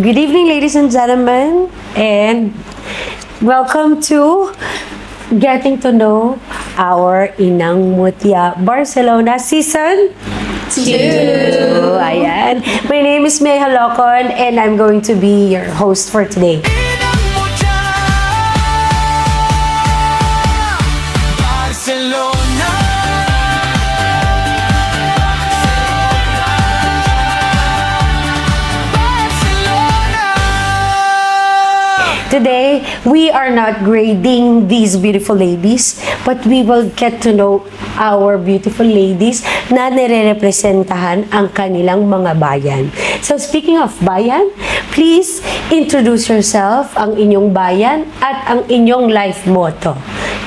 Good evening, ladies and gentlemen, and welcome to Getting to Know Our Inang Mutya Barcelona Season 2. Ayan. My name is May Halocon, and I'm going to be your host for today. Today, we are not grading these beautiful ladies, but we will get to know our beautiful ladies na nire-representahan ang kanilang mga bayan. So, speaking of bayan, please introduce yourself, ang inyong bayan, at ang inyong life motto.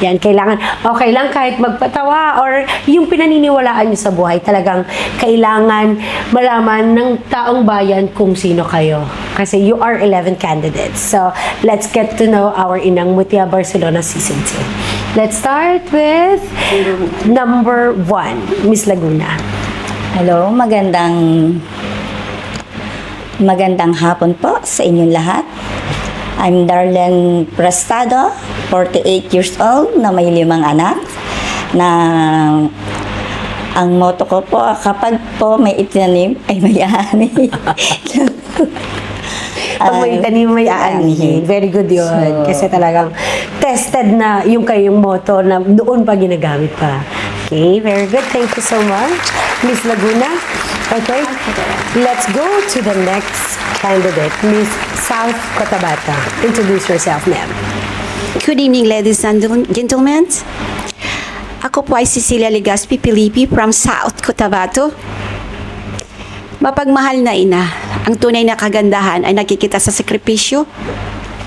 Yan, kailangan, okay lang kahit magpatawa or yung pinaniniwalaan nyo sa buhay, talagang kailangan malaman ng taong bayan kung sino kayo. Kasi you are 11 candidates. So, let's get to know our Inang Mutya Barcelona Season 2. Let's start with number 1, Miss Laguna. Hello, magandang hapon po sa inyong lahat. I'm Darlene Prestado, 48 years old, na may 5 anak, na ang motto ko po, kapag po may itinanim, ay may ani. Pag may itanim, may aanihin. Very good yun. So, kasi talagang tested na yung kayong motto na doon pa ginagamit pa. Okay, very good. Thank you so much, Miss Laguna. Okay, let's go to the next candidate, Miss South Cotabato. Introduce yourself, ma'am. Good evening, ladies and gentlemen. Ako po ay Cecilia Legaspi Pilipi from South Cotabato. Mapagmahal na ina, ang tunay na kagandahan ay nakikita sa sakripisyo,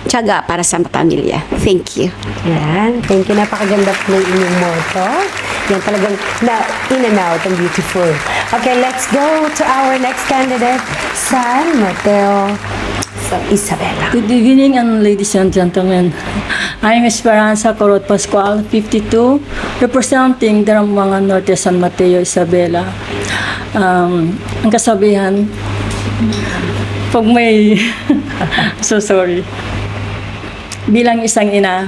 tiyaga para sa pamilya. Thank you. Yan. Thank you. Napakaganda po ng inyong motto. Yan talagang in and out and beautiful. Okay, let's go to our next candidate, San Mateo Isabela. Good evening, and ladies and gentlemen. I'm Esperanza Corot Pascual, 52, representing Daramanga Norte, San Mateo, Isabela. Ang kasabihan, pag may... so sorry. Bilang isang ina,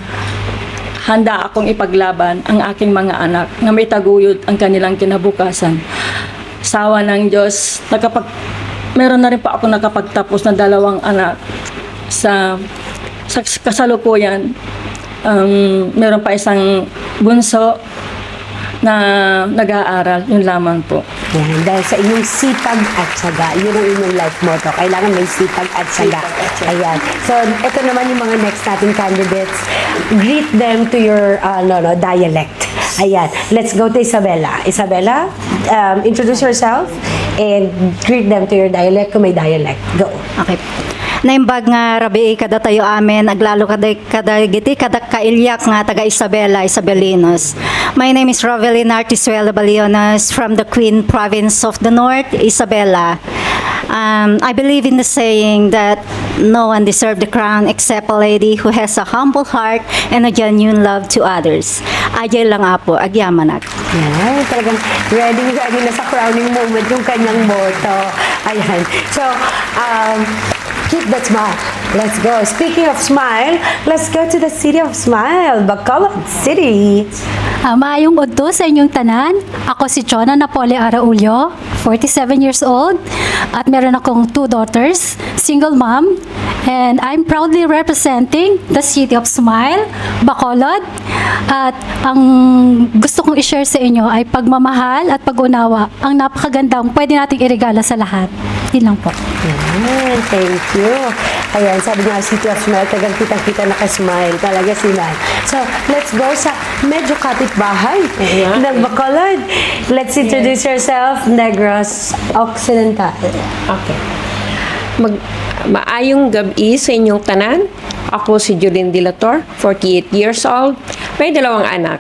handa akong ipaglaban ang aking mga anak na may taguyod ang kanilang kinabukasan. Sawa ng Diyos, meron na rin pa ako nakapagtapos ng 2 anak sa kasalukuyan. Meron pa isang bunso na nag-aaral, yun lamang po. Yan, dahil sa inyong sipag at syaga, yun ang inyong life motto. Kailangan may sipag at syaga. Ayan. So, ito naman yung mga next nating candidates. Greet them to your dialect. Ayan. Let's go to Isabela. Isabela, introduce yourself and greet them to your dialect kung may dialect. Go. Okay. Naimbag nga rabi kada tayo amin aglalo kada giti kada kailyak nga taga Isabela Isabelinos. My name is Rovelyn Artisuela Baliones from the Queen Province of the North, Isabela. I believe in the saying that no one deserves the crown except a lady who has a humble heart and a genuine love to others. Ajay lang apo, agyamanak. Yan, talagang ready na sa crowning moment yung kanyang motto. Ayan. So, keep that smile. Let's go. Speaking of smile, let's go to the city of smile, Bacolod City. Maayong udto sa inyong tanan. Ako si Chona Napoli Araulio, 47 years old, at meron akong 2 daughters, single mom, and I'm proudly representing the city of Smile, Bacolod. At ang gusto kong i-share sa inyo ay pagmamahal at pag-unawa, ang napakagandang pwede nating irigala sa lahat. Yun lang po. Yan, thank you. Ayan, sabi nga, City of Smile, tagang kitang-kita naka-smile. Talaga si Mal. So, let's go sa medyo kapitbahay ng Bacolod. Let's introduce yourself, Negros Occidental. Okay. Maayong gabi sa inyong tanan. Ako si Julene Dilator, 48 years old. May 2 anak.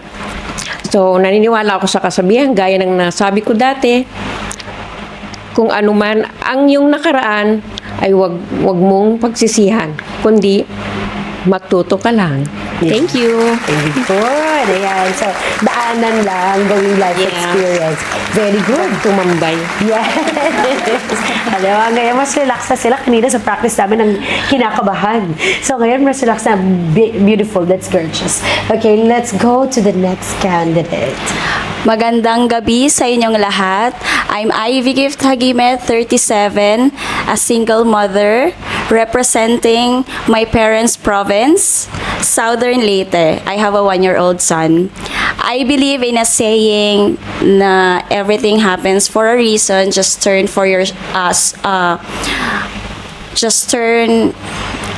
So, naniniwala ako sa kasabihan, gaya ng nasabi ko dati, kung ano man ang iyong nakaraan ay wag mong pagsisihan, kundi matuto ka lang Thank you. Very good. Ayan. So, daanan lang, going life Yeah. experience. Very good. Tumambay. Yes. Alam mo, ngayon mas relax na sila. Kanina sa practice namin ng kinakabahan. So, ngayon mas relax na. Beautiful. That's gorgeous. Okay, let's go to the next candidate. Magandang gabi sa inyong lahat. I'm Ivy Gift Hagime, 37, a single mother representing my parents' province, Southern Leyte. I have a 1-year-old son. I believe in a saying na everything happens for a reason.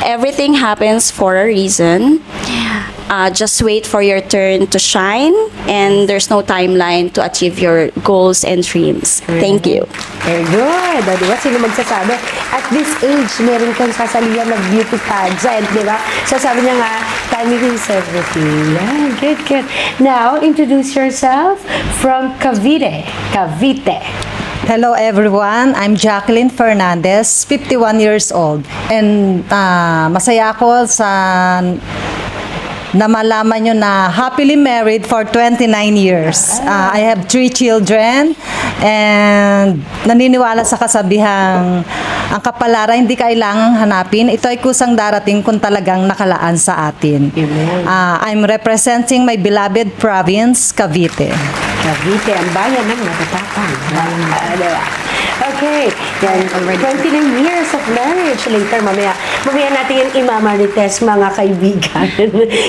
Everything happens for a reason. Just wait for your turn to shine, and there's no timeline to achieve your goals and dreams. Thank you. Very good. O, di ba? Sino magsasabi? At this age, meron kang sasalihan ng beauty pageant, di ba? So, sabi niya nga, timing is everything. Yeah, good, good. Now, introduce yourself from Cavite. Cavite. Hello everyone, I'm Jacqueline Fernandez, 51 years old. And masaya ako sa na malaman nyo na happily married for 29 years. I have 3 children and naniniwala sa kasabihang ang kapalaran hindi kailangang hanapin. Ito ay kusang darating kung talagang nakalaan sa atin. Amen. I'm representing my beloved province, Cavite. Cavite, ang bayan ng matatapang. Diba? Okay. Yan, 29 years of marriage. Later, mamaya natin yung imamarites, mga kaibigan.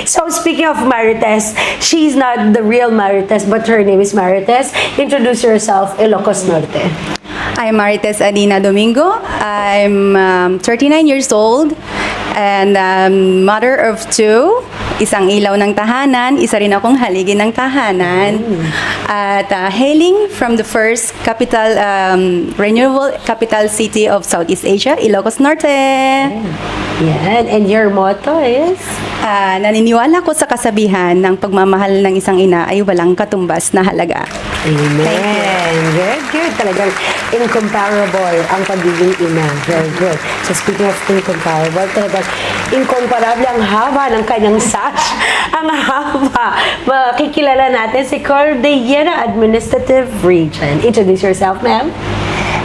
So, speaking of Marites, she's not the real Marites, but her name is Marites. Introduce yourself, Ilocos Norte. I'm Marites Adina Domingo. I'm 39 years old and mother of 2. Isang ilaw ng tahanan, isa rin akong haligi ng tahanan. At hailing from the first capital, renewable capital city of Southeast Asia, Ilocos Norte. Yan. And your motto is? Naniniwala ko sa kasabihan ng pagmamahal ng isang ina ay walang katumbas na halaga. Amen. Good, good. Talagang incomparable ang pagiging ina. Very good. So speaking of incomparable, talagang incomparable ang haba ng kanyang sash. Ang haba. Makikilala natin si Cordillera Administrative Region. Introduce yourself, ma'am.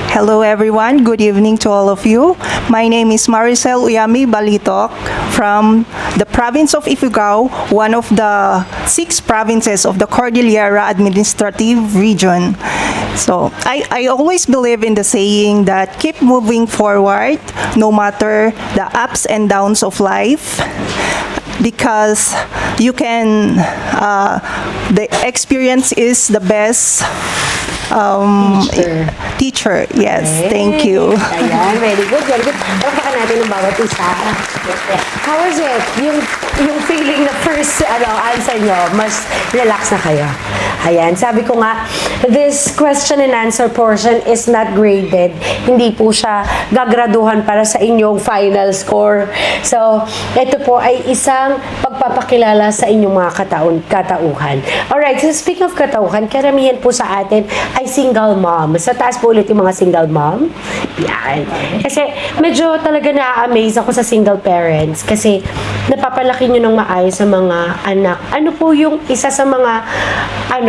Hello everyone, good evening to all of you. My name is Maricel Uyami Balitok from the province of Ifugao, one of the 6 provinces of the Cordillera Administrative Region. So, I always believe in the saying that keep moving forward no matter the ups and downs of life, because you can, the experience is the best teacher. Yes, thank you. Ayan, very good, very good. Papakan natin ng bawat isa. How was it? Yung feeling na first answer nyo, mas relax na kayo. Ayan, sabi ko nga, this question and answer portion is not graded. Hindi po siya gagraduhan para sa inyong final score. So, ito po ay isang pagpapakilala sa inyong mga katauhan. Alright, so speaking of katauhan, karamihan po sa atin ay single mom. Sa taas po ulit yung mga single mom. Yan. Kasi medyo talaga na-amaze ako sa single parents kasi napapalaki nyo ng maayos sa mga anak. Ano po yung isa sa mga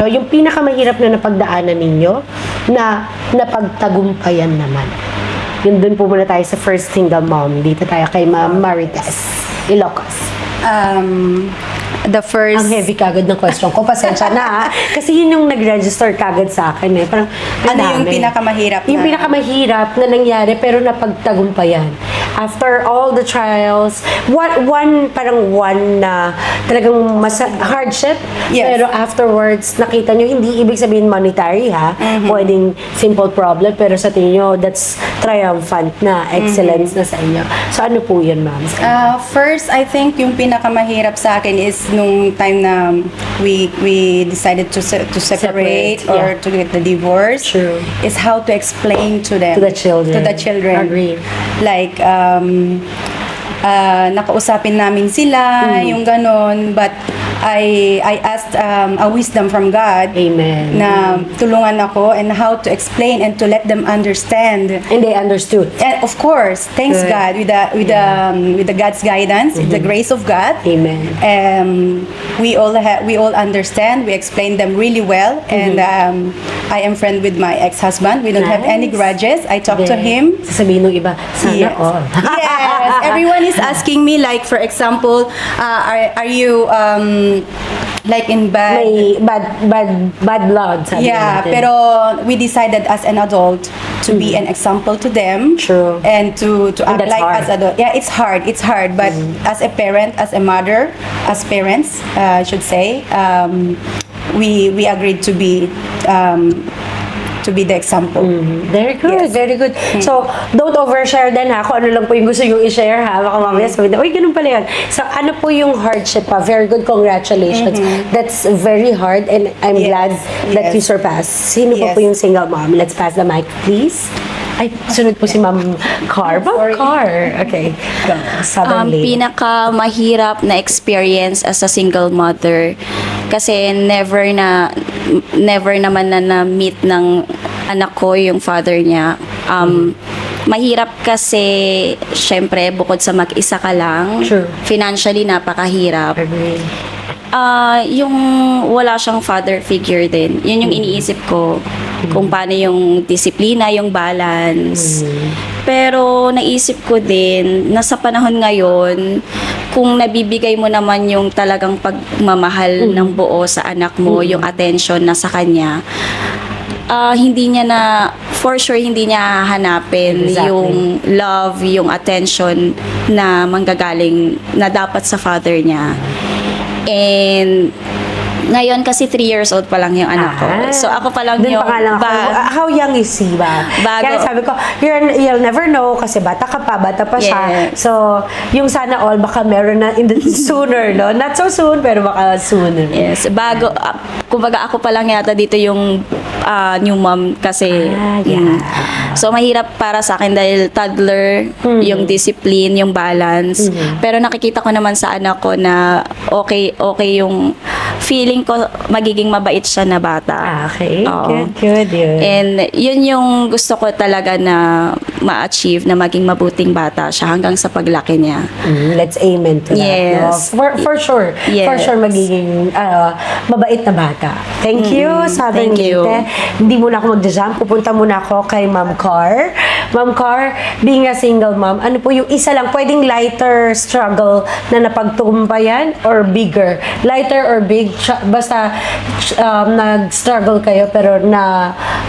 yung pinakamahirap na napagdaanan ninyo na napagtagumpayan naman? Yun dun po muna tayo sa first single mom. Dito tayo kay Ma'am Marites Ilocos. The first... Ang heavy kagad ng question ko. Pasensya na ha. Kasi yun yung nag-register kagad sa akin eh. Parang, Ano yung pinakamahirap Yung pinakakamahirap na nangyari pero napagtagumpayan. After all the trials, parang one na talagang hardship. Yes. Pero afterwards, nakita nyo, hindi ibig sabihin monetary ha. Pwedeng simple problem, pero sa tingin nyo, that's triumphant na, excellence na sa inyo. So ano po yun, ma'am? First, I think yung pinakamahirap sa akin is nung time na we decided to separate or to get the divorce. True. Is how to explain to them. To the children. To the children. Agree. Like, nakausapin namin sila, yung ganon. But I asked a wisdom from God. Amen. Na tulungan ako and how to explain and to let them understand. And they understood. And of course, thanks Good. God with the God's guidance, with the grace of God. Amen. We all understand. We explain them really well, and I am friend with my ex-husband. We don't have any Nice. grudges. I talk to him. Sasabihin ng iba, sana Yes. all. Yes. Everyone is asking me, like, for example, are you like in bad? May bad blood, sabi Yeah, natin. pero we decided as an adult to be an example to them. True. And to And act that's like hard. as adult. Yeah, it's hard. But as a parent, as a mother, as parents, I should say, we agreed to be the example. Very good, Yes. very good. So, don't overshare din ha, kung ano lang po yung gusto yung i-share ha. Baka mamaya sabihin, uy, ganun pala yan. So, ano po yung hardship pa? Very good, congratulations. That's very hard and I'm Yes, glad that yes. you surpassed. Sino po Yes. po yung single mom? Let's pass the mic, please. Ay, sunod po si Ma'am Car. Ma'am Car. Okay. Go. Southern Lady. Pinaka mahirap na experience as a single mother kasi never naman na meet ng anak ko yung father niya. Mahirap kasi syempre bukod sa mag-isa ka lang, True. financially napakahirap. Agree. Yung wala siyang father figure din. Yun yung iniisip ko kung paano yung disiplina, yung balance. Pero naisip ko din na sa panahon ngayon, kung nabibigay mo naman yung talagang pagmamahal ng buo sa anak mo, yung attention na sa kanya, hindi niya na, for sure, hindi niya hahanapin Exactly. yung love, yung attention na manggagaling na dapat sa father niya. And ngayon kasi 3 years old pa lang yung anak ko. So ako pa lang Dun yung pa nga lang ako. How young is he ba? Bago. Kaya sabi ko, you'll never know kasi bata ka pa, bata pa siya. Yes. So, yung sana all, baka meron na in the sooner, no? Not so soon, pero baka sooner. Yes, bago, kumbaga ako pa lang yata dito yung new mom kasi. Yeah. So mahirap para sa akin dahil toddler, yung discipline, yung balance. Pero nakikita ko naman sa anak ko na okay yung feeling ko magiging mabait siya na bata. Okay, Oo. good. Yun. And yun yung gusto ko talaga na ma-achieve na maging mabuting bata siya hanggang sa paglaki niya. Let's amen to that. Yes. No? For sure. Yes. For sure magiging mabait na bata. Thank you, Southern Thank you. Leyte. Hindi muna ako mag-jump. Pupunta muna ako kay Ma'am Car. Ma'am Car, being a single mom, ano po yung isa lang, pwedeng lighter struggle na napagtumbayan or bigger? Lighter or big? Basta nag-struggle kayo pero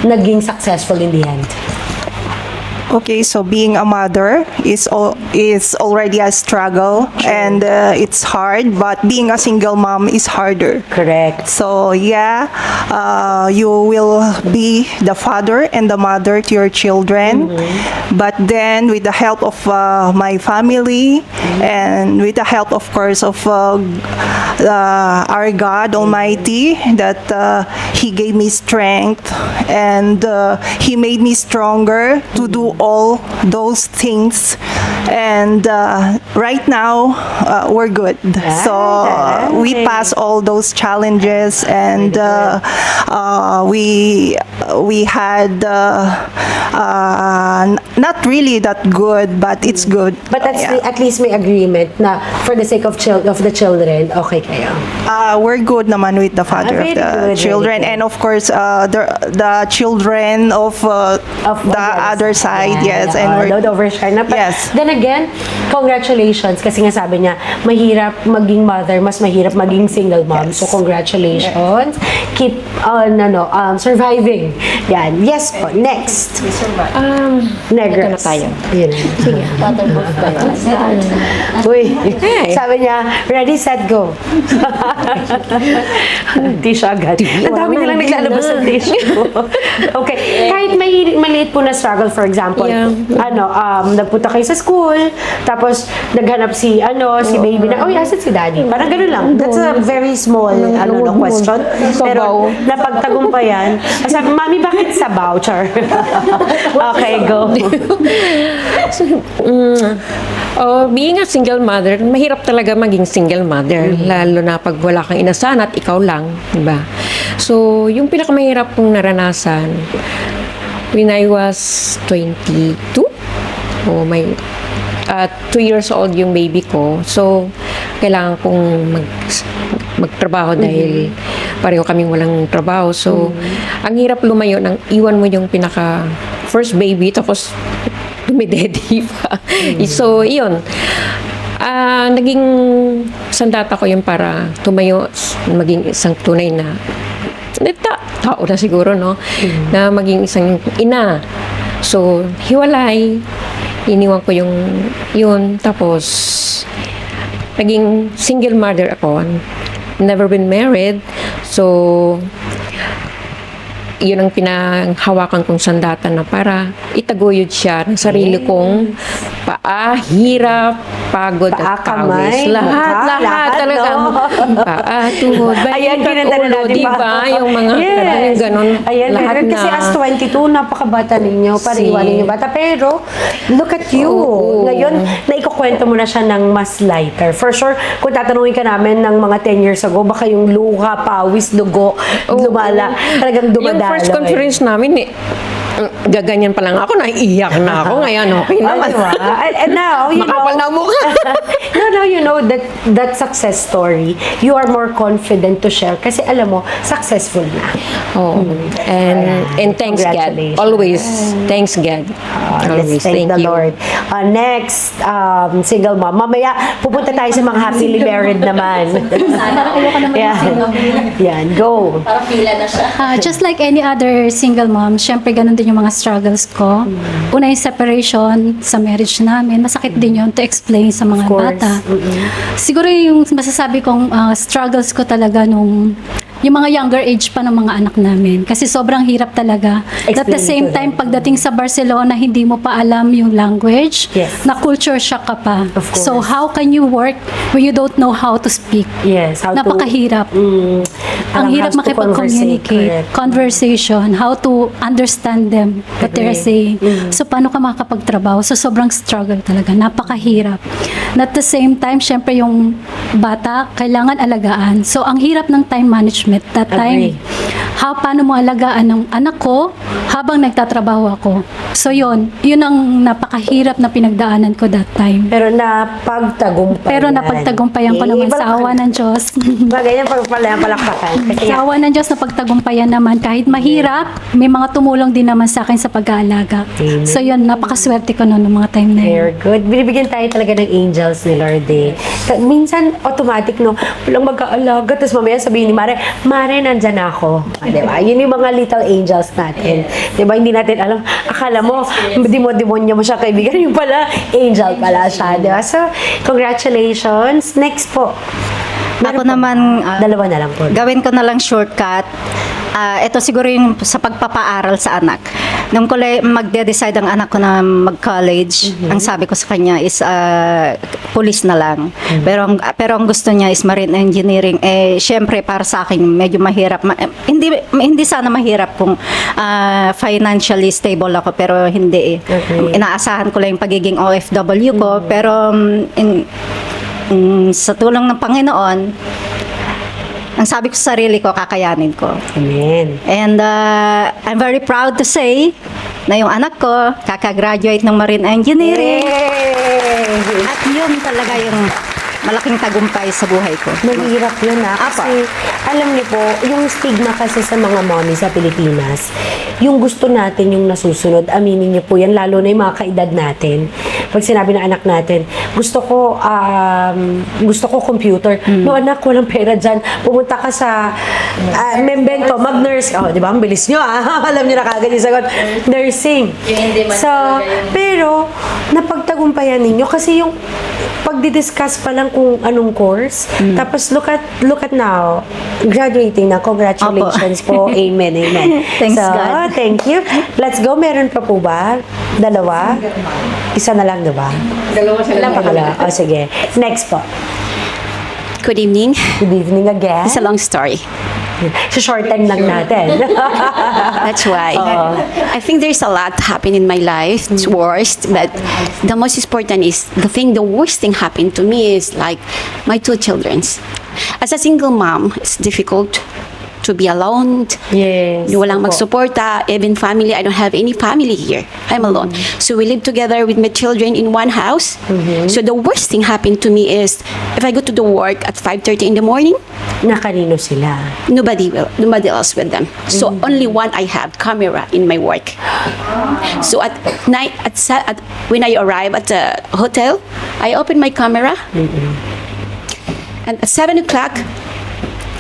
naging successful in the end. Okay, so being a mother is already a struggle, and it's hard. But being a single mom is harder. Correct. So yeah, you will be the father and the mother to your children. But then, with the help of my family and with the help, of course, of our God Almighty, that He gave me strength and He made me stronger to do all those things. And right now, we're good. So we pass all those challenges, and we had not really that good, but it's good. But that's Yeah. at least may agreement na for the sake of the children, okay kayo. We're good naman with the father very of the good, very children, good. and of course the children of the other side. Yes, and we're don't overshine na. But Yes. then again, congratulations kasi nga sabi niya, mahirap maging mother, mas mahirap maging single mom. So congratulations. Keep on surviving. Yan. Yes po. Next. Negros. Ito na tayo. Yun. Sige. Uy. Sabi niya, ready, set, go. Tissue agad. Ang dami nilang naglalabas ng tissue. Okay. Kahit maliit po na struggle, for example, nagpunta kayo sa school, tapos naghanap si baby na, asan si daddy? Parang ganun lang. That's a very small, question. Pero napagtagumpayan. Sabi, mami, bakit sabaw? Char. Okay, go. Being a single mother, mahirap talaga maging single mother, lalo na pag wala kang inasahan at ikaw lang, di ba? So, yung pinakamahirap kong naranasan, when I was 22, may 2 years old yung baby ko. So, kailangan kong magtrabaho dahil pareho kaming walang trabaho. So, ang hirap lumayo nang iwan mo yung pinaka first baby tapos dumidedi pa. So, yun. Naging sandata ko yung para tumayo, maging isang tunay na tao na siguro, no? Na maging isang ina. So, hiwalay. Iniwan ko yun. Tapos, naging single mother ako. Never been married. So, yun ang pinanghawakan kong sandata na para itaguyod siya ng sarili kong paa, hirap, pagod at kamay, pawis. Lahat talaga. no? Paa, tuhod, Ayan, balikat, ginanda na ulo, natin diba? Yung mga ganon. Ayan, lahat meron. Kasi as 22, napakabata ninyo para iwanin yung bata. Pero, look at you. Ngayon, naikukwento mo na siya ng mas lighter. For sure, kung tatanungin ka namin ng mga 10 years ago, baka yung luha, pawis, dugo, lumala, talagang dumadaloy. Yung first conference namin, gaganyan pa lang ako, naiiyak na ako. Ngayon, okay naman. Diba? And now, you Makapal na know, mukha. now you know that success story, you are more confident to share kasi alam mo, successful na. And thanks God. Congratulations. Always. Thanks God. Always. Let's thank the you. Lord. Next, single mom. Mamaya, pupunta tayo sa mga happily married naman. Yan, go. Just like any other single mom, syempre ganun din yung mga struggles ko. Una yung separation sa marriage namin. Masakit din yun to explain sa mga bata. Siguro yung masasabi kong struggles ko talaga nung yung mga younger age pa ng mga anak namin. Kasi sobrang hirap talaga. At the same time, pagdating sa Barcelona, hindi mo pa alam yung language, na culture shock ka pa. So, how can you work when you don't know how to speak? Yes. How Napakahirap. Ang hirap makipag-communicate, conversation, how to understand them, what they're saying. So, paano ka makakapagtrabaho? So, sobrang struggle talaga. Napakahirap. And at the same time, syempre yung bata, kailangan alagaan. So, ang hirap ng time management that time. Paano mo alagaan ng anak ko habang nagtatrabaho ako? So, yun ang napakahirap na pinagdaanan ko that time. Pero napagtagumpayan ko naman sa awa ng Diyos. Bagay yan, palakpakan. Sa awa ng Diyos, napagtagumpayan naman. Kahit mahirap, may mga tumulong din naman sa akin sa pag-aalaga. So yun, napakaswerte ko noon ng mga time na yun. Very good. Binibigyan tayo talaga ng angels ni Lord eh. Minsan, automatic, no? Walang mag-aalaga. Tapos mamaya sabihin ni Mare, nandyan ako. Diba? Yun yung mga little angels natin. Diba? Hindi natin alam. Akala mo, demonyo mo siya kaibigan. Yung pala, angel pala siya. Diba? So, congratulations. Next po. Ako naman, Dalawa na lang po. gawin ko na lang shortcut. Ito siguro yung sa pagpapaaral sa anak. Nung magde-decide ang anak ko na mag-college, ang sabi ko sa kanya is police na lang. Pero ang gusto niya is marine engineering. Syempre para sa akin medyo mahirap. Hindi sana mahirap kung financially stable ako, pero hindi eh. Inaasahan ko lang yung pagiging OFW ko, pero sa tulong ng Panginoon, ang sabi ko sa sarili ko, kakayanin ko. Amen. And I'm very proud to say na yung anak ko, kakagraduate ng Marine Engineering. At yun talaga yung malaking tagumpay sa buhay ko. Mahirap yun kasi alam niyo po, yung stigma kasi sa mga mommy sa Pilipinas, yung gusto natin yung nasusunod, aminin niyo po yan, lalo na yung mga kaedad natin. Pag sinabi ng anak natin, gusto ko computer. No anak, walang pera dyan. Pumunta ka sa membento, mag-nurse. Di ba? Ang bilis nyo alam niyo na kagad yung sagot. Nursing. So, pero, napagtagumpayan ninyo kasi yung pagdi-discuss pa lang kung anong course. Tapos look at now. Graduating na. Congratulations po. Amen. Thanks, so, God. thank you. Let's go. Meron pa po ba? Dalawa? Isa na lang, diba? Dalawa sila. Sige. Next po. Good evening. Good evening again. It's a long story. Shorten lang natin. That's why. I think there's a lot happened in my life. It's worst, but the most important is the worst thing happened to me is like my 2 childrens. As a single mom, it's difficult to be alone. Yes. Walang Opo. magsuporta. Even family, I don't have any family here. I'm alone. So we live together with my children in one house. So the worst thing happened to me is if I go to the work at 5:30 in the morning, Na kanino sila? nobody else with them. So only one I have camera in my work. So at night when I arrive at the hotel, I open my camera, and at 7 o'clock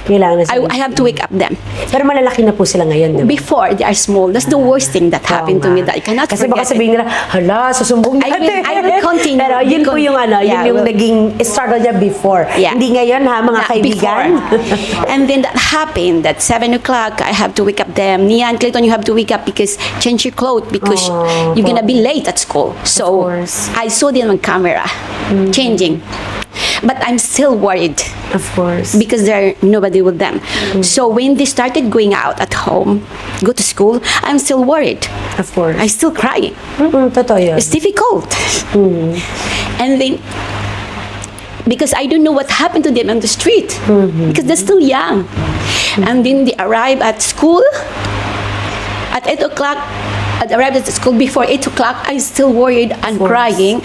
Kailangan na sila. I have to wake up them. Pero malalaki na po sila ngayon, di ba? Before they are small, that's the worst thing that happened to me that I cannot Kasi baka forget. sabihin nila, hala, susumbong natin. I will continue. Pero yun po yung Yeah, yun yung well- naging struggle niya before. Yeah. Hindi ngayon ha, mga Not kaibigan. before. And then that happened that 7 o'clock I have to wake up them. Nia and Clayton, you have to wake up because change your clothes because Oh, you're gonna be late at school. So course. I saw them on camera changing. But I'm still worried Of course. because there's nobody with them. So when they started going out at home, go to school, I'm still worried. Of course. I'm still crying. Totoo yun. It's difficult. And then, because I don't know what happened to them on the street, because they're still young. And then they arrive at school at 8 o'clock. I arrived at school before 8 o'clock. I'm still worried and crying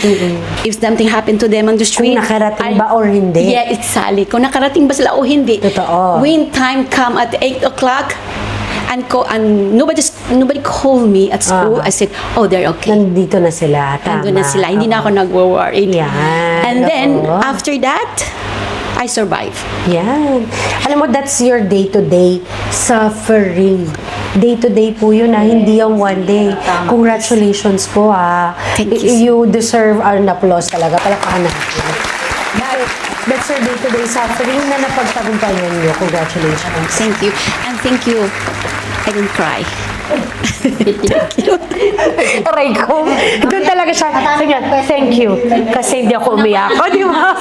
if something happened to them on the street. Kung nakarating ba or hindi. Yeah, exactly. Kung nakarating ba sila o hindi. Totoo. When time come at 8 o'clock, and nobody called me at school. I said, oh, they're okay. Nandito na sila. Tama. Nandun na sila. Hindi na ako nag-worry. Yan. And then, Oo. after that, I survive. Yan. Alam mo, that's your day-to-day suffering. Day-to-day po yun hindi yung one day. Congratulations po Thank you. You deserve an applause talaga. Palakpakan natin. That's your day-to-day suffering na napagtagumpayan niyo. Congratulations. Thank you. And thank you. I didn't cry. Aray ko. Doon talaga siya. Sabi niya, thank you. Kasi hindi ako umiyak. O, di ba?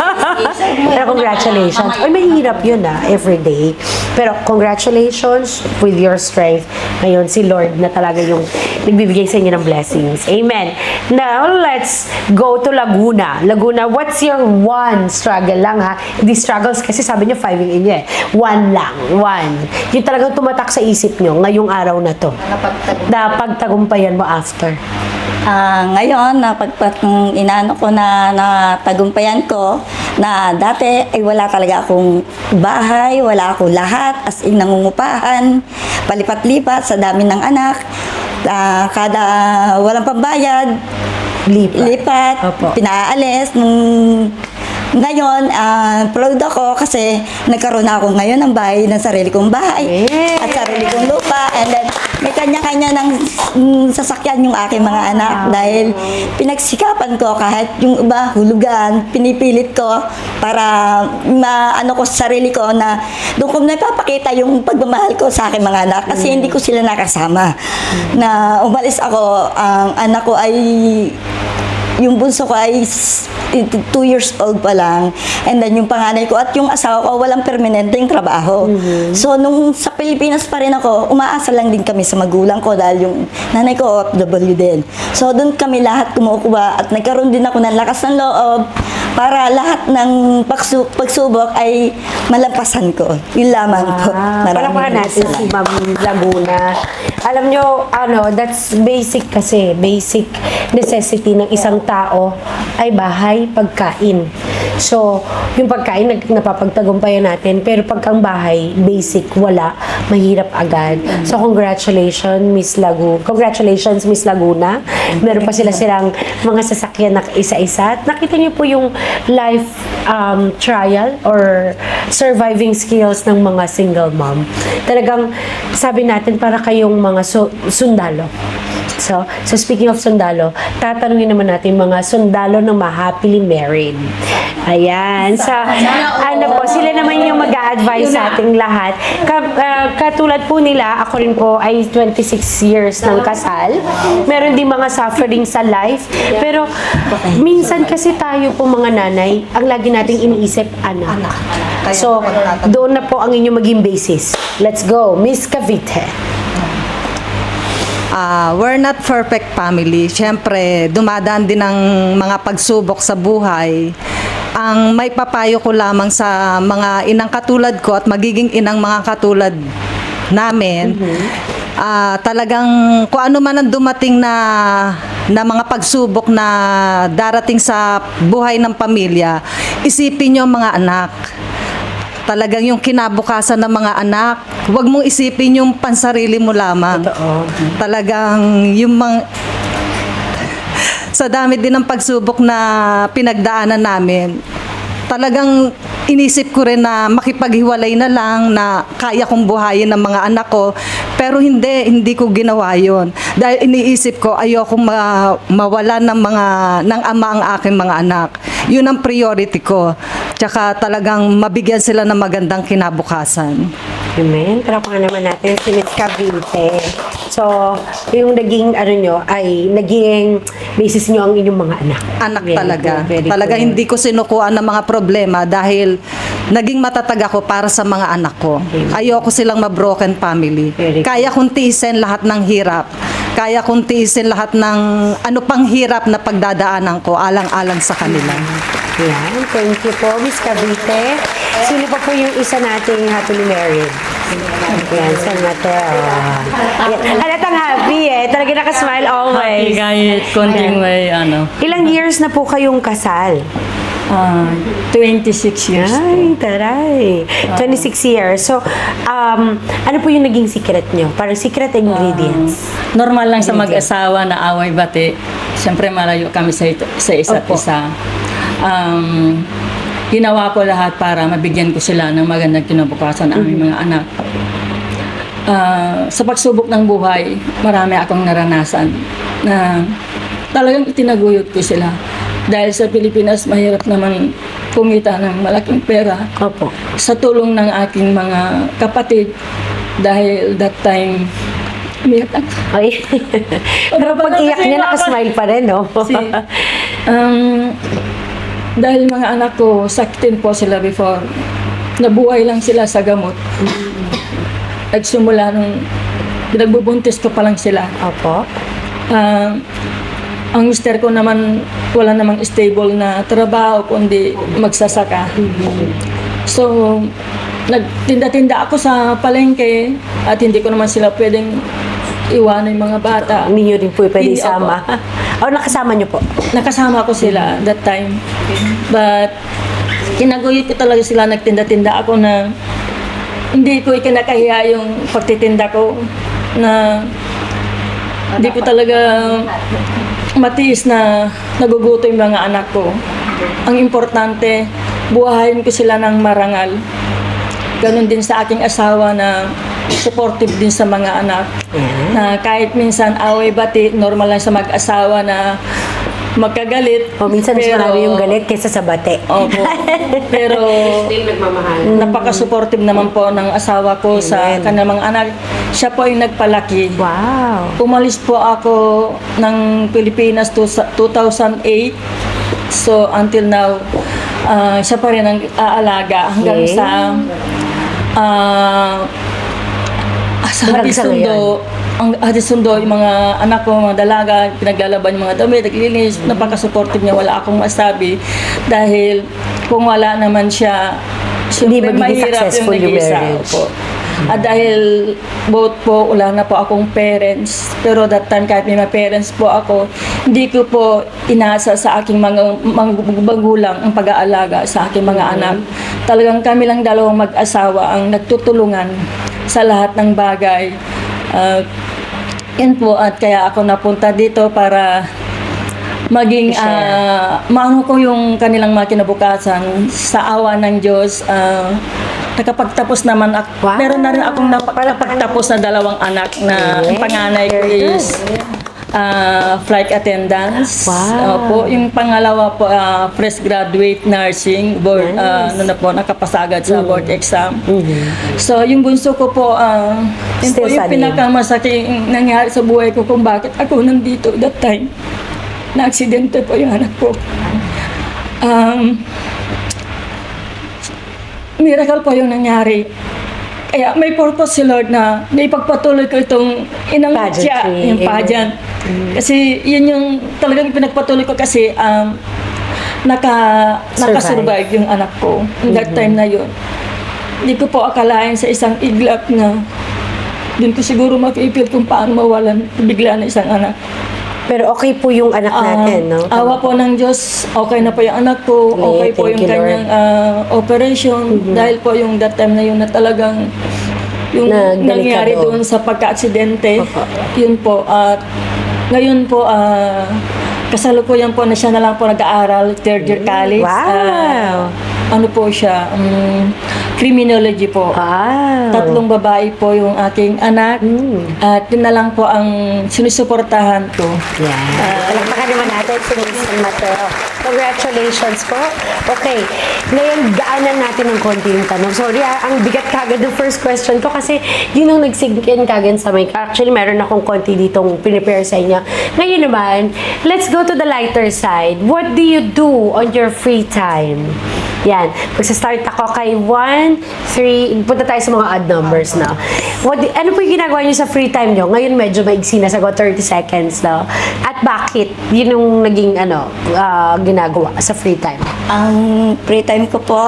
Pero congratulations. Ay, mahirap yun every day. Pero congratulations with your strength. Ngayon, si Lord na talaga yung nagbibigay sa inyo ng blessings. Amen. Now, let's go to Laguna. Laguna, what's your one struggle lang Hindi struggles kasi sabi niyo 5 yung inyo One lang. One. Yung talagang tumatak sa isip niyo ngayong araw na to. Napagtagumpayan mo after. Ngayon, inaano ko na tagumpayan ko na dati ay wala talaga akong bahay, wala akong lahat, as in nangungupahan, palipat-lipat sa dami ng anak, kada walang pambayad, lipat, Opo. pinaalis. Ngayon, proud ako kasi nagkaroon ako ngayon ng bahay, ng sarili kong bahay Yes. at sarili kong lupa, and then may kanya-kanya ng sasakyan yung aking mga anak dahil pinagsikapan ko kahit yung iba hulugan, pinipilit ko para maano ko sa sarili ko na doon ko napapakita yung pagmamahal ko sa aking mga anak kasi hindi ko sila nakasama. Na umalis ako, ang anak ko ay yung bunso ko ay 2 years old pa lang. And then yung panganay ko at yung asawa ko walang permanenteng trabaho. So nung sa Pilipinas pa rin ako, umaasa lang din kami sa magulang ko dahil yung nanay ko OFW din. So doon kami lahat kumukuha at nagkaroon din ako ng lakas ng loob para lahat ng pagsubok ay malampasan ko. Yun lamang po. Palakpakan natin si Ma'am Laguna. Alam nyo, that's basic kasi. Basic necessity ng isang tao ay bahay, pagkain. So, yung pagkain napapagtagumpayan natin, pero pagkang bahay, basic, wala, mahirap agad. So, congratulations, Miss Laguna. Meron pa silang mga sasakyan na isa-isa. At nakita niyo po yung life trial or surviving skills ng mga single mom. Talagang, sabi natin, para kayong mga sundalo. So speaking of sundalo, tatanungin naman natin mga sundalo na happily married. Ayan. Ano po, sila naman yung mag-a-advise sa ating lahat. Katulad po nila, ako rin po ay 26 years ng kasal. Meron din mga suffering sa life. Pero minsan kasi tayo po mga nanay, ang lagi nating iniisip, anak. So, doon na po ang inyong maging basis. Let's go, Miss Cavite. We're not perfect family. Siyempre, dumadaan din ng mga pagsubok sa buhay. Ang may papayo ko lamang sa mga inang katulad ko at magiging inang mga katulad namin, talagang kung ano man ang dumating na mga pagsubok na darating sa buhay ng pamilya, isipin nyo ang mga anak. Talagang yung kinabukasan ng mga anak, huwag mong isipin yung pansarili mo lamang. Talagang yung sa dami din ng pagsubok na pinagdaanan namin, talagang inisip ko rin na makipaghiwalay na lang, na kaya kong buhayin ng mga anak ko, pero hindi ko ginawa yon. Dahil iniisip ko, ayoko mawala ng ama ang aking mga anak. Yun ang priority ko. Tsaka talagang mabigyan sila ng magandang kinabukasan. Amen. Parapakan naman natin si Miss Cavite. So, yung naging naging basis nyo ang inyong mga anak. Anak Very talaga. good, very Talaga good. hindi ko sinukuan ng mga problema dahil naging matatag ako para sa mga anak ko. Ayoko silang ma-broken family. Very good. Kaya kong tiisin lahat ng hirap. Kaya kong tiisin lahat ng ano pang hirap na pagdadaanan ko alang-alang sa kanila. Yan. Thank you po, Miss Cavite. Sino pa po yung isa nating happily married? Yan, San Mateo. Halatang happy Talaga nakasmile always. Kahit konting may Ilang years na po kayong kasal? 26 years. Ay, taray. 26 years. So, ano po yung naging secret nyo? Parang secret ingredients. Normal lang sa mag-asawa na away bati. Siyempre malayo kami sa isa't Opo. isa. Ginawa ko lahat para mabigyan ko sila ng magandang kinabukasan ang aming mga anak. Sa pagsubok ng buhay, marami akong naranasan na talagang itinaguyod ko sila. Dahil sa Pilipinas, mahirap naman kumita ng malaking pera. Opo. Sa tulong ng aking mga kapatid, dahil that time, umiyak ako. Ay. Pero pag iyak niya, nakasmile pa rin, no? Dahil mga anak ko, sakitin po sila before. Nabuhay lang sila sa gamot. Nagsimula nung pinagbubuntis ko pa lang sila. Opo. Ang mister ko naman, wala namang stable na trabaho, kundi magsasaka. So, nagtinda-tinda ako sa palengke at hindi ko naman sila pwedeng iwanan yung mga bata. Hindi nyo rin po pwede Hindi, isama. O, nakasama nyo po? Nakasama ko sila that time. But, kinaguyot ko talaga sila, nagtinda-tinda ako na hindi ko ikinakahiya yung pagtitinda ko, na hindi ko talaga matiis na naguguto yung mga anak ko. Ang importante, buhayin ko sila ng marangal. Ganon din sa aking asawa na supportive din sa mga anak. Na kahit minsan away bati, normal lang sa mag-asawa na magkagalit. O, minsan mas marami yung galit kaysa sa bate. Opo. Pero Still nagmamahal. napaka-supportive naman po ng asawa ko sa kanilang mga anak. Siya po ay nagpalaki. Wow. Umalis po ako ng Pilipinas 2008. So until now, siya pa rin ang aalaga hanggang Okay. sa Hanggang sa Hadi-sundo. Ang Hadi-sundo, yung mga anak ko, mga dalaga, pinaglalaban yung mga damit, naglilinis, napaka-supportive niya, wala akong masabi. Dahil kung wala naman siya, Hindi siyempre magiging mahirap successful yung nag-iisa. marriage. Opo. At dahil both po, wala na po akong parents. Pero that time, kahit may mga parents po ako, hindi ko po inasa sa aking mga magulang ang pag-aalaga sa aking mga anak. Talagang kami lang dalawang mag-asawa ang nagtutulungan sa lahat ng bagay. Yan po, at kaya ako napunta dito para maging maano ko yung kanilang mga kinabukasan sa awa ng Diyos. Nakapagtapos naman ako. Wow. Meron na rin akong nakapagtapos na 2 anak na ang panganay ko is flight attendants. Wow. Opo, yung pangalawa po, fresh graduate nursing, board, nakapasagad sa board exam. So, yung bunso ko po, yun po Still yung studying. pinakamasakit nangyari sa buhay ko kung bakit ako nandito that time. Na-aksidente po yung anak ko. Miracle po yung nangyari. Kaya may purpose si Lord na naipagpatuloy ko itong inang siya, Pageantry. yung pageant. Kasi yun yung talagang pinagpatuloy ko kasi nakasurvive yung anak ko that time na yun. Hindi ko po akalain sa isang iglap na din ko siguro mapipil kung paano mawalan bigla na isang anak. Pero okay po yung anak natin, no? Awa po ng Diyos, okay na po yung anak ko, okay po Thank yung you, kanyang operation, dahil po yung that time na yun na talagang yung Na nangyari delikado. doon sa pagka-aksidente, yun po. At ngayon po, kasalukuyan po na siya na lang po nag-aaral, third year college. Wow! Ano po siya, criminology po. Wow! 3 babae po yung aking anak. At yun na lang po ang sinusuportahan ko. Yan. Palakpakan naman natin si Miss Mateo. Congratulations po. Okay. Ngayon, daanan natin ng konti yung tanong. Sorry, ang bigat kagad ng first question ko kasi yun ang nag-sink in kagad sa mic. Actually, meron akong konti ditong pinipare sa inyo. Ngayon naman, let's go to the lighter side. What do you do on your free time? Yan. Magsa-start ako kay 1, 3, punta tayo sa mga odd numbers, no? Ano po yung ginagawa niyo sa free time niyo? Ngayon medyo maigsi na, sagot 30 seconds, no? At bakit? Yun yung naging, ginagawa sa free time. Ang free time ko po,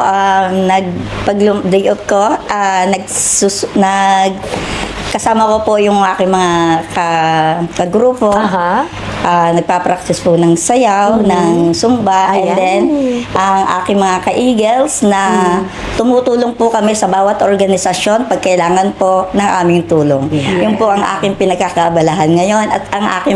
pag-day off ko, kasama ko po yung aking mga kagrupo. Nagpa-practice po ng sayaw, ng zumba, and then ang aking mga ka-eagles na tumutulong po kami sa bawat organisasyon pag kailangan po ng aming tulong. Yun po ang aking pinagkakabalahan ngayon at ang aking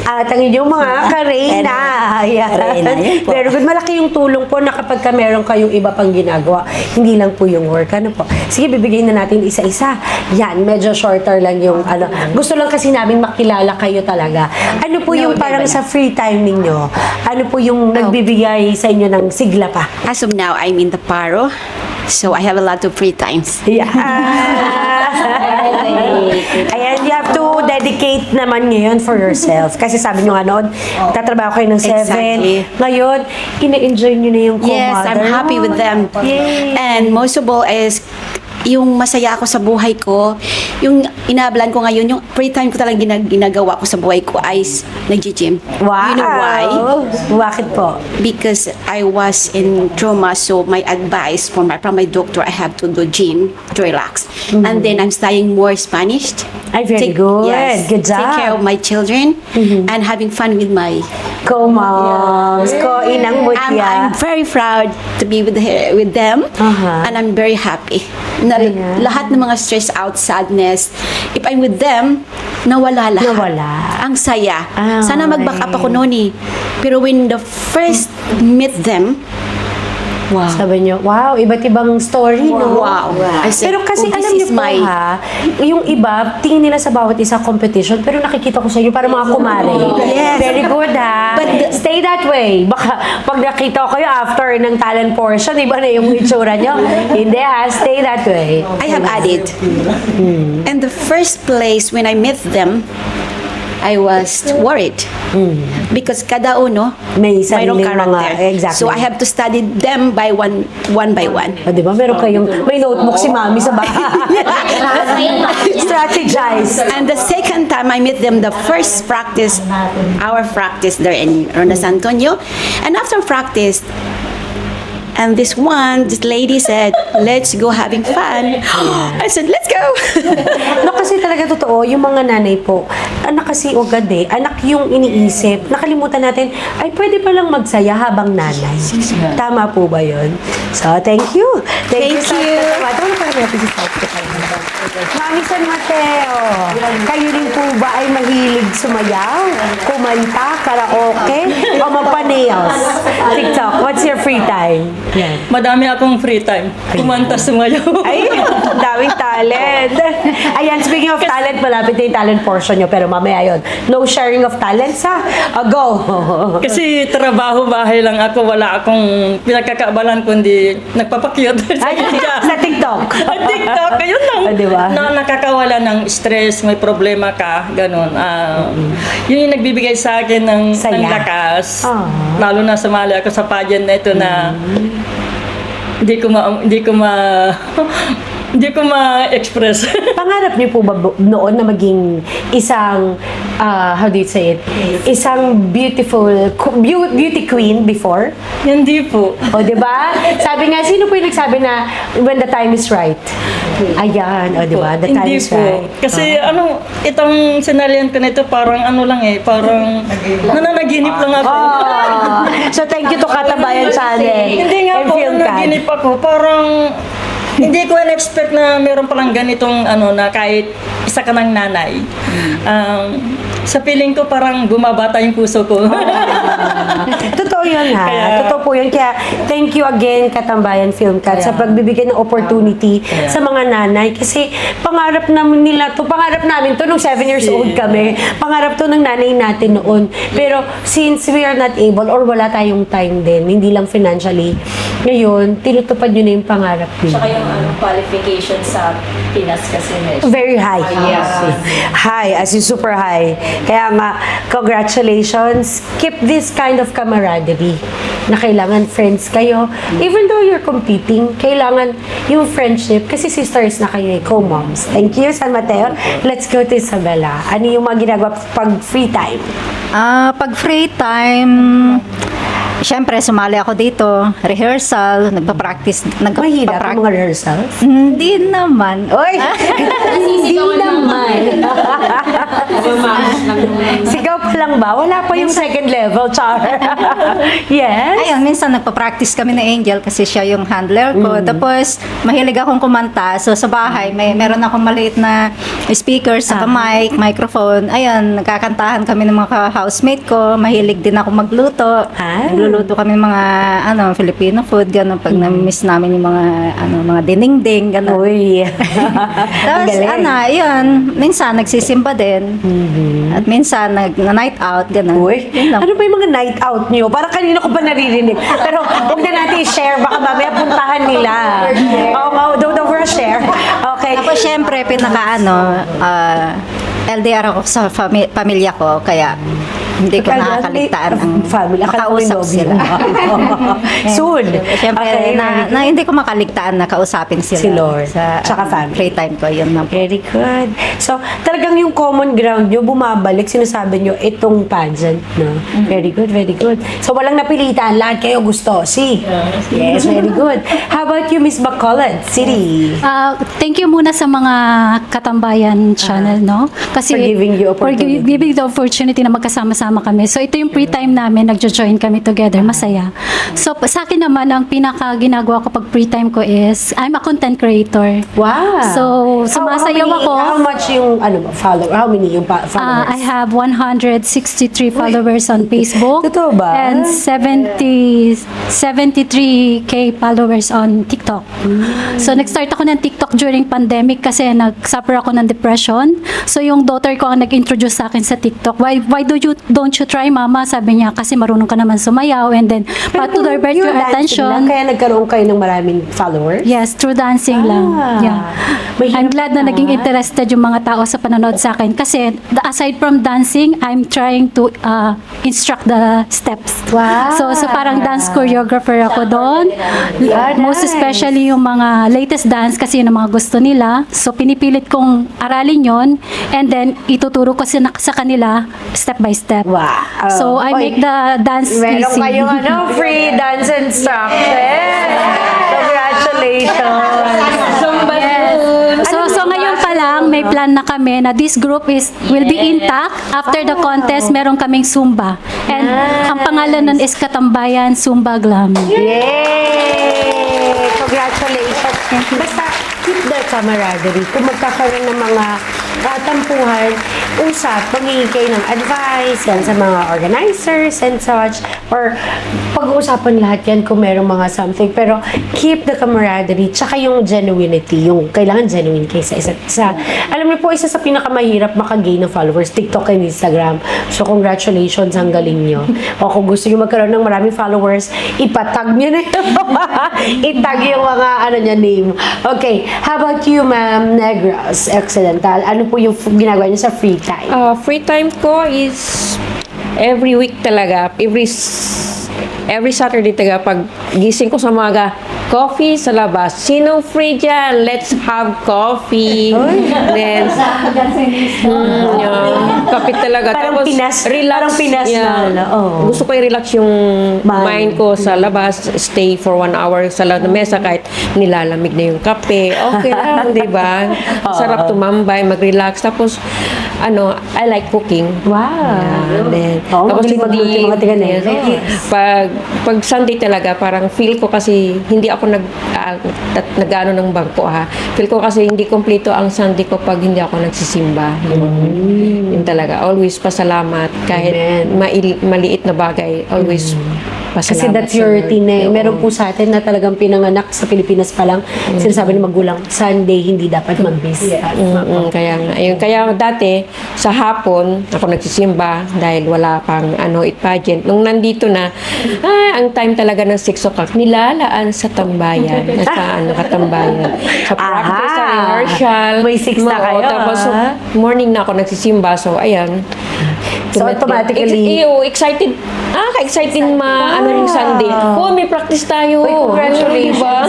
At ang inyong mga karena. Karena, yun po. Pero good, malaki yung tulong po na kapag ka meron kayong iba pang ginagawa, hindi lang po yung work. Ano po? Sige, bibigyan na natin isa-isa. Yan, medyo shorter lang yung Gusto lang kasi namin makilala kayo talaga. Ano po yung parang sa free time ninyo? Ano po yung nagbibigay sa inyo ng sigla pa? As of now, I'm in the paro, so I have a lot of free times. Yeah. Ayan, you have to dedicate naman ngayon for yourself. Kasi sabi nyo nga noon, tatrabaho kayo ng 7. Exactly. Ngayon, ina-enjoy nyo na yung co-mother. Yes, I'm happy with them. Yay. And most of all is yung masaya ako sa buhay ko, yung inaabalan ko ngayon, yung free time ko talagang ginagawa ko sa buhay ko ay nag-gym. Wow! You know why? Bakit po? Because I was in trauma, so my advice from my doctor, I have to do gym to relax. And then I'm studying more Spanish. Ay, very good. Good job. Take care of my children and having fun with my Co-moms, ko-inang mutya. I'm very proud to be with them, and I'm very happy. Na lahat ng mga stress out, sadness, if I'm with them, nawala lahat. Nawala. Ang saya. Ah, Sana mag-back up ako noon eh. Pero when the first meet them, wow. Sabi nyo, wow, iba't ibang story, no? Wow. I said, Pero kasi oh, this alam niyo is po my- yung iba, tingin nila sa bawat isa competition, pero nakikita ko sa inyo para mga kumare. Yes. Very good, ha? Stay that way. Baka pag nakita ko kayo after ng talent portion, iba na yung itsura nyo. Hindi, ha? Stay that way. I have added. And the first place when I met them, I was worried. Because kada uno, May mayroong sariling mga, character. exactly. So I have to study them by one by one. O, di ba? Meron kayong, may notebook si mami sa bahay. Strategize. And the second time I met them, the first practice, our practice there in Ronda San Antonio. And after practice, and this lady said, let's go having fun. I said, let's go. No, kasi talaga totoo, yung mga nanay po, anak kasi agad eh, anak yung iniisip, nakalimutan natin, ay pwede palang magsaya habang nanay. Tama po ba yun? So, thank you. Thank you. Thank you. Ito na natin si South. Mami San Mateo, kayo rin po ba ay mahilig sumayaw, kumanta, karaoke, o magpa-nails? TikTok, what's your free time? Yan. Madami akong free time. Kumanta, sumayaw. Ay, daming talent. Ayan, speaking of talent, malapit na yung talent portion nyo, pero mamaya yun. No sharing of talents, ha? Go! Kasi trabaho bahay lang ako, wala akong pinagkakaabalan kundi nagpapakyut Ay, sa TikTok. TikTok, ayun lang. Diba? Na nakakawala ng stress, may problema ka, ganun. Yun yung nagbibigay sa akin ng Saya. lakas. Ah. Lalo na sumali ako sa pageant na ito na hindi ko ma-express. Pangarap niyo po ba noon na maging isang, how do you say it? Isang beautiful, beauty queen before? Hindi po. O, di ba? Sabi nga, sino po yung nagsabi na when the time is right? Ayan, o, di ba? The time Hindi is po. right. Kasi itong sinalian ko nito parang ano lang parang nananaginip lang ako. Oh, so thank you to Katabayan Channel. Hindi nga and po, Film Cad. nanaginip ako. Parang hindi ko na-expect na meron palang ganitong na kahit isa ka ng nanay. Sa feeling ko parang bumabata yung puso ko. Totoo yun ha. Totoo po yun. Kaya thank you again Katambayan Film Cad sa pagbibigay ng opportunity sa mga nanay. Kasi pangarap namin nila to. Pangarap namin to nung 7 years old kami. Pangarap to ng nanay natin noon. Pero since we are not able or wala tayong time din, hindi lang financially, ngayon, tinutupad nyo na yung pangarap nyo. Tsaka yung qualification sa Pinas kasi medyo. Very high. High, as in super high. Kaya nga, congratulations. Keep this kind of camaraderie na kailangan friends kayo. Even though you're competing, kailangan yung friendship kasi sisters na kayo, co-moms. Thank you, San Mateo. Let's go to Isabela. Ano yung mga ginagawa pag free time? Pag free time, syempre sumali ako dito, rehearsal, nagpa-practice. Mahirap ang mga rehearsals? Hindi naman. Oy! Hindi naman. Sigaw pa lang ba? Wala pa yung second level, Char. Yes? Ayun, minsan nagpa-practice kami na Angel kasi siya yung handler ko. Tapos, mahilig akong kumanta. So, sa bahay, meron akong maliit na speaker, saka microphone. Ayun, nagkakantahan kami ng mga housemate ko. Mahilig din ako magluto. Nagluluto kami ng mga Filipino food, gano'n. Pag na-miss namin yung mga dinding-ding, gano'n. Uy. Tapos, yun, minsan nagsisimba din. At minsan, nag-night out, gano'n. Uy, ano ba yung mga night out nyo? Parang kanina ko pa naririnig. Pero huwag na natin i-share. Baka mamaya puntahan nila. Don't overshare. Okay. Tapos, syempre, LDR ako sa pamilya ko, kaya hindi ko nakakaligtaan ang family. makausap sila. Soon. Siyempre, hindi ko makaligtaan na kausapin sila. Si Lord. Sa Tsaka family. free time ko, yun na po. Very good. So, talagang yung common ground nyo, bumabalik, sinasabi nyo, itong pageant, no? Very good, very good. So, walang napilitan, lahat kayo gusto. See? Yes, very good. How about you, Miss Bacolod City? Thank you muna sa mga Katambayan channel, no? Kasi For giving you opportunity. For giving the opportunity na magkasama-sama kami. So ito yung free time namin, nagjo-join kami together, masaya. So sa akin naman, ang pinaka-ginagawa ko pag free time ko is, I'm a content creator. Wow. So, sumasayaw ako. How much yung, follow? How many yung followers? I have 163 followers on Facebook. Totoo ba? And 73K followers on TikTok. So, nag-start ako ng TikTok during pandemic kasi nag-suffer ako ng depression. So, yung daughter ko ang nag-introduce sa akin sa TikTok. Why don't you try, mama? Sabi niya, kasi marunong ka naman sumayaw. And then, to divert your attention. Kaya nagkaroon kayo ng maraming followers? Yes, through dancing lang. Yeah. I'm glad na naging interested yung mga tao sa panonood sa akin. Kasi, aside from dancing, I'm trying to instruct the steps. Wow. So parang dance choreographer ako doon. Most especially yung mga latest dance kasi yun ang mga gusto nila. So, pinipilit kong aralin yon and then ituturo ko sa kanila step by step. Wow. So, I make the dance Meron easy. kayong free dance instruction. Congratulations. Yes. So ngayon pa lang may plan na kami na this group will be intact. After the contest, meron kaming Zumba. And ang pangalan nun is Katambayan Zumba Glam. Yay! Congratulations. Basta, keep the camaraderie. Kung magkakaroon ng mga tampuhan, usap, magiging kayo ng advice yan sa mga organizers and such, or pag-uusapan lahat yan kung merong mga something, pero keep the camaraderie, tsaka yung genuinity, yung kailangan genuine kayo sa isa't isa. Alam niyo po, isa sa pinakamahirap makagain ng followers, TikTok and Instagram. So, congratulations, ang galing nyo. O kung gusto nyo magkaroon ng maraming followers, ipatag nyo na yun. Itag yung mga name. Okay, how about you, Ma'am Negros Occidental? Ano po yung ginagawa niyo sa free time? Free time ko is every week talaga. Every Saturday talaga pag gising ko sa umaga, coffee sa labas. Sino free dyan? Let's have coffee. Then, kape talaga. Parang Tapos, Pinas. relax. Parang Pinas na. Oo. Gusto ko i-relax yung mind ko sa labas. Stay for 1 hour sa loob ng mesa kahit nilalamig na yung kape. Okay lang, di ba? Sarap tumambay, mag-relax. Tapos, I like cooking. Wow. Then, Oo, tapos magaling magluto yung mga taga-Negros. pag Sunday talaga, parang feel ko kasi hindi ako nag-ano ng bangko ha. Feel ko kasi hindi kompleto ang Sunday ko pag hindi ako nagsisimba. Yun talaga. Always pasalamat. Kahit maliit na bagay, always pasalamat. Kasi that's your routine eh. Meron po sa atin na talagang pinanganak sa Pilipinas pa lang. Sinasabi ng magulang, Sunday hindi dapat mag-miss. Kaya nga. Ayun. Kaya dati, sa hapon, ako nagsisimba dahil wala pang it pageant. Nung nandito na, ang time talaga ng 6 o'clock, nilalaan sa tambayan. Sa katambayan. Sa practice, sa rehearsal. May 6 na kayo, Tapos, morning na ako nagsisimba. So, ayan. So, automatically, Excited. Ka-excited yung Sunday. May practice tayo. congratulations. Diba?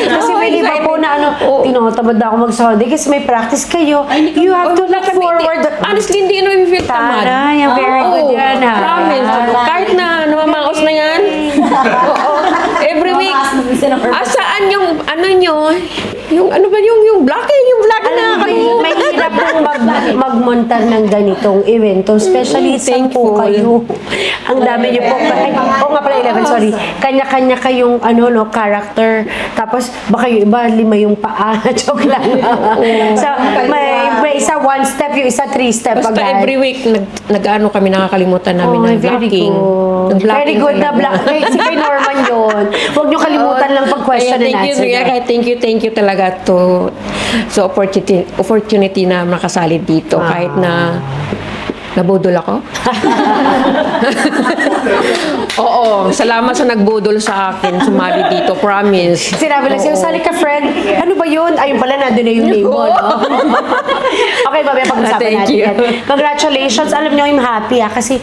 Kasi may iba po na tinotamad na ako mag-Sunday kasi may practice kayo. You have to look forward. Honestly, hindi feel tamad. Taray, very good yan, ha? Promise. Kahit na namamaos na yan. Oo. Every week. Saan yung yung black na kayo. May hirap pong magmontar ng ganitong evento, especially po kayo. Ang dami niyo po. Nga pala 11, sorry. Kanya-kanya kayong character. Tapos baka yung iba 5 yung paa. Joke lang. So, may isa 1 step, yung isa 3 step. Basta every week, kami nakakalimutan namin ng blocking. Very good na black. Si kay Norman yun. Huwag niyo kalimutan lang pag-question and answer. Thank you talaga sa opportunity na nakasali dito. Kahit na nabudol ako. Oo, salamat sa nagbudol sa akin, sumali dito, promise. Sinabi lang siya, sali ka friend. Ano ba yun? Ayun pala, nandun na yung name mo, no? Okay, mamaya pag-usapan Thank natin you. yan. Congratulations. Alam niyo, I'm happy kasi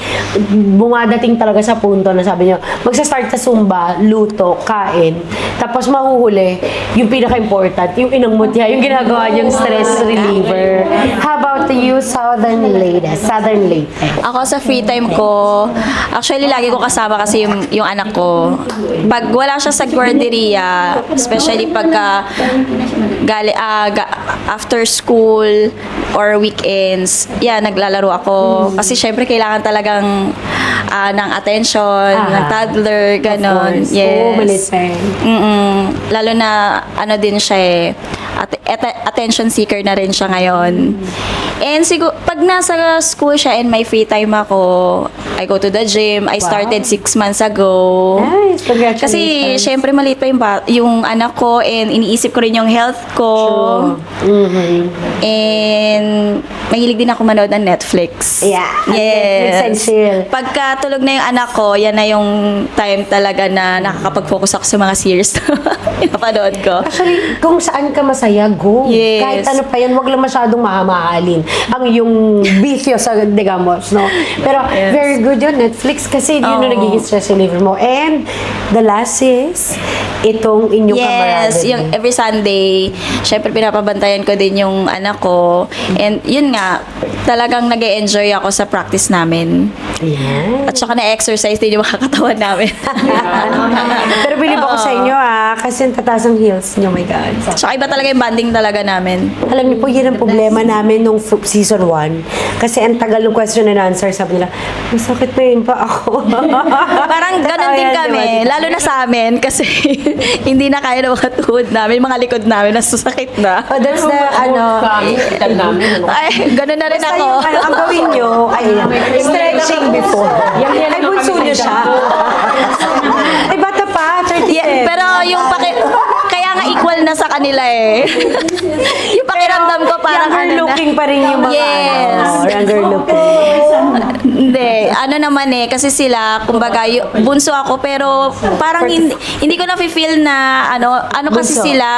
bumadating talaga sa punto na sabi niyo, magsa-start sa Zumba, luto, kain, tapos mahuhuli, yung pinaka-important, yung inangmutya, yung ginagawa niyong stress reliever. How about you, Southern Leyte? Ako sa free time ko, actually lagi ko kasama kasi yung anak ko. Pag wala siya sa guarderia, especially pagka after school or weekends, naglalaro ako. Kasi syempre kailangan talagang ng attention, ng toddler, ganon. Yes. Malit pa eh. Lalo na din siya attention seeker na rin siya ngayon. And siguro, pag nasa school siya and may free time ako, I go to the gym. I started 6 months ago. Nice, congratulations. Kasi, syempre, maliit pa yung anak ko and iniisip ko rin yung health ko. And, mahilig din ako manood ng Netflix. Yeah, Netflix and chill. Pagka tulog na yung anak ko, yan na yung time talaga na nakakapag-focus ako sa mga series na pinapanood ko. Actually, kung saan ka masaya, go. Yes. Kahit ano pa yan, wag lang masyadong mamahalin ang yung bisyo sa digamos, no? Pero, very good yun, Netflix, kasi yun yung nagiging stress reliever mo. And, the last is, itong inyong Yes, camaraderie. yung every Sunday, syempre pinapabantayan ko din yung anak ko. And yun nga, talagang nag-e-enjoy ako sa practice namin. Yan. At saka na-exercise din yung mga katawan namin. Pero bilib ako sa inyo, kasi ang tataas ang heels niyo, my God. Tsaka iba talaga yung banding talaga namin. Alam niyo po, yun ang problema namin nung season 1. Kasi ang tagal ng question and answer, sabi nila, masakit na yun pa ako. Parang ganun din kami, lalo na sa amin kasi hindi na kaya ng mga tuhod namin, mga likod namin, nasusakit na. Oh, that's the, Ay, ganun na rin basta ako. yung, ang gawin nyo, ay, stretching before. Ay, bunso nyo siya. Ay, bata pa, 37. Yeah, pero yung kaya nga equal na sa kanila eh. Yung pakiramdam ko parang younger looking pa rin yung mga Yes. younger looking. Hindi, ano naman eh, kasi sila, kumbaga, bunso ako, pero parang hindi ko na-feel na, ano kasi Bunso. sila.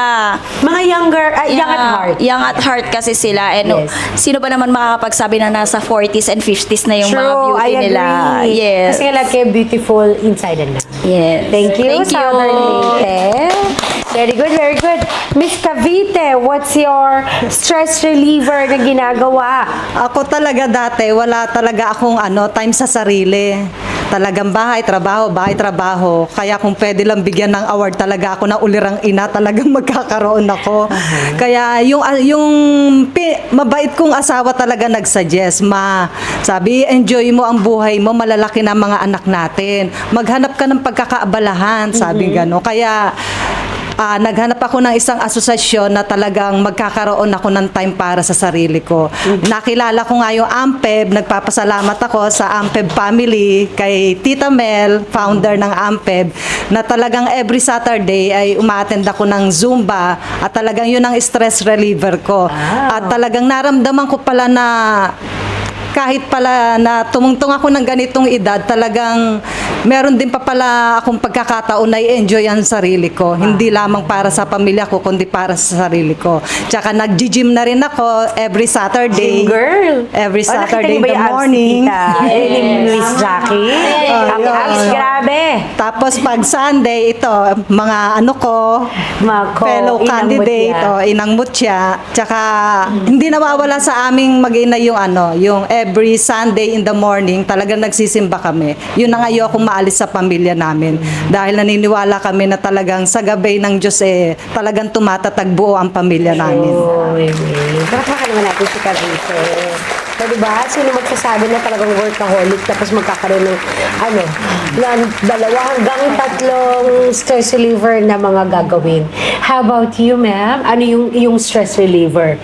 Mga younger, young at heart. Young at heart kasi sila. And Yes. sino ba naman makakapagsabi na nasa 40s and 50s na yung mga True, beauty I agree. nila? Yes. Kasi nga like beautiful inside and out. Yes. Thank you, Thank you. Southern Leyte. Very good, very good. Miss Cavite, what's your stress reliever na ginagawa? Ako talaga dati, wala talaga akong time sa sarili. Talagang bahay, trabaho. Kaya kung pwede lang bigyan ng award talaga ako ng ulirang ina, talagang magkakaroon ako. Kaya yung mabait kong asawa talaga nagsuggest, sabi, enjoy mo ang buhay mo, malalaki na mga anak natin. Maghanap ka ng pagkakaabalahan, sabi gano'n. Kaya naghanap ako ng isang asosasyon na talagang magkakaroon ako ng time para sa sarili ko. Nakilala ko nga yung AMPEB, nagpapasalamat ako sa AMPEB family, kay Tita Mel, founder ng AMPEB, na talagang every Saturday ay umaattend ako ng Zumba at talagang yun ang stress reliever ko. At talagang naramdaman ko pala na kahit pala na tumungtong ako ng ganitong edad, talagang meron din pa pala akong pagkakataon na i-enjoy ang sarili ko. Hindi lamang para sa pamilya ko, kundi para sa sarili ko. Tsaka nag-gym na rin ako every Saturday. Gym girl. Every Saturday in nakita niyo ba the yung abs morning. ni Tita? Ni Miss Jackie. Ang abs, grabe. Tapos pag Sunday, ito, mga fellow inang candidate, mutya. inang mutya. Tsaka hindi nawawala sa aming mag-ina yung every Sunday in the morning, talagang nagsisimba kami. Yun ang ayokong maalis sa pamilya namin. Dahil naniniwala kami na talagang sa gabay ng Diyos talagang tumatatag buo ang pamilya namin. Karakaka naman natin si Carlito. So, diba? Sino magsasabi na talagang workaholic tapos magkakaroon ng ng 2 hanggang 3 stress reliever na mga gagawin. How about you, ma'am? Ano yung stress reliever?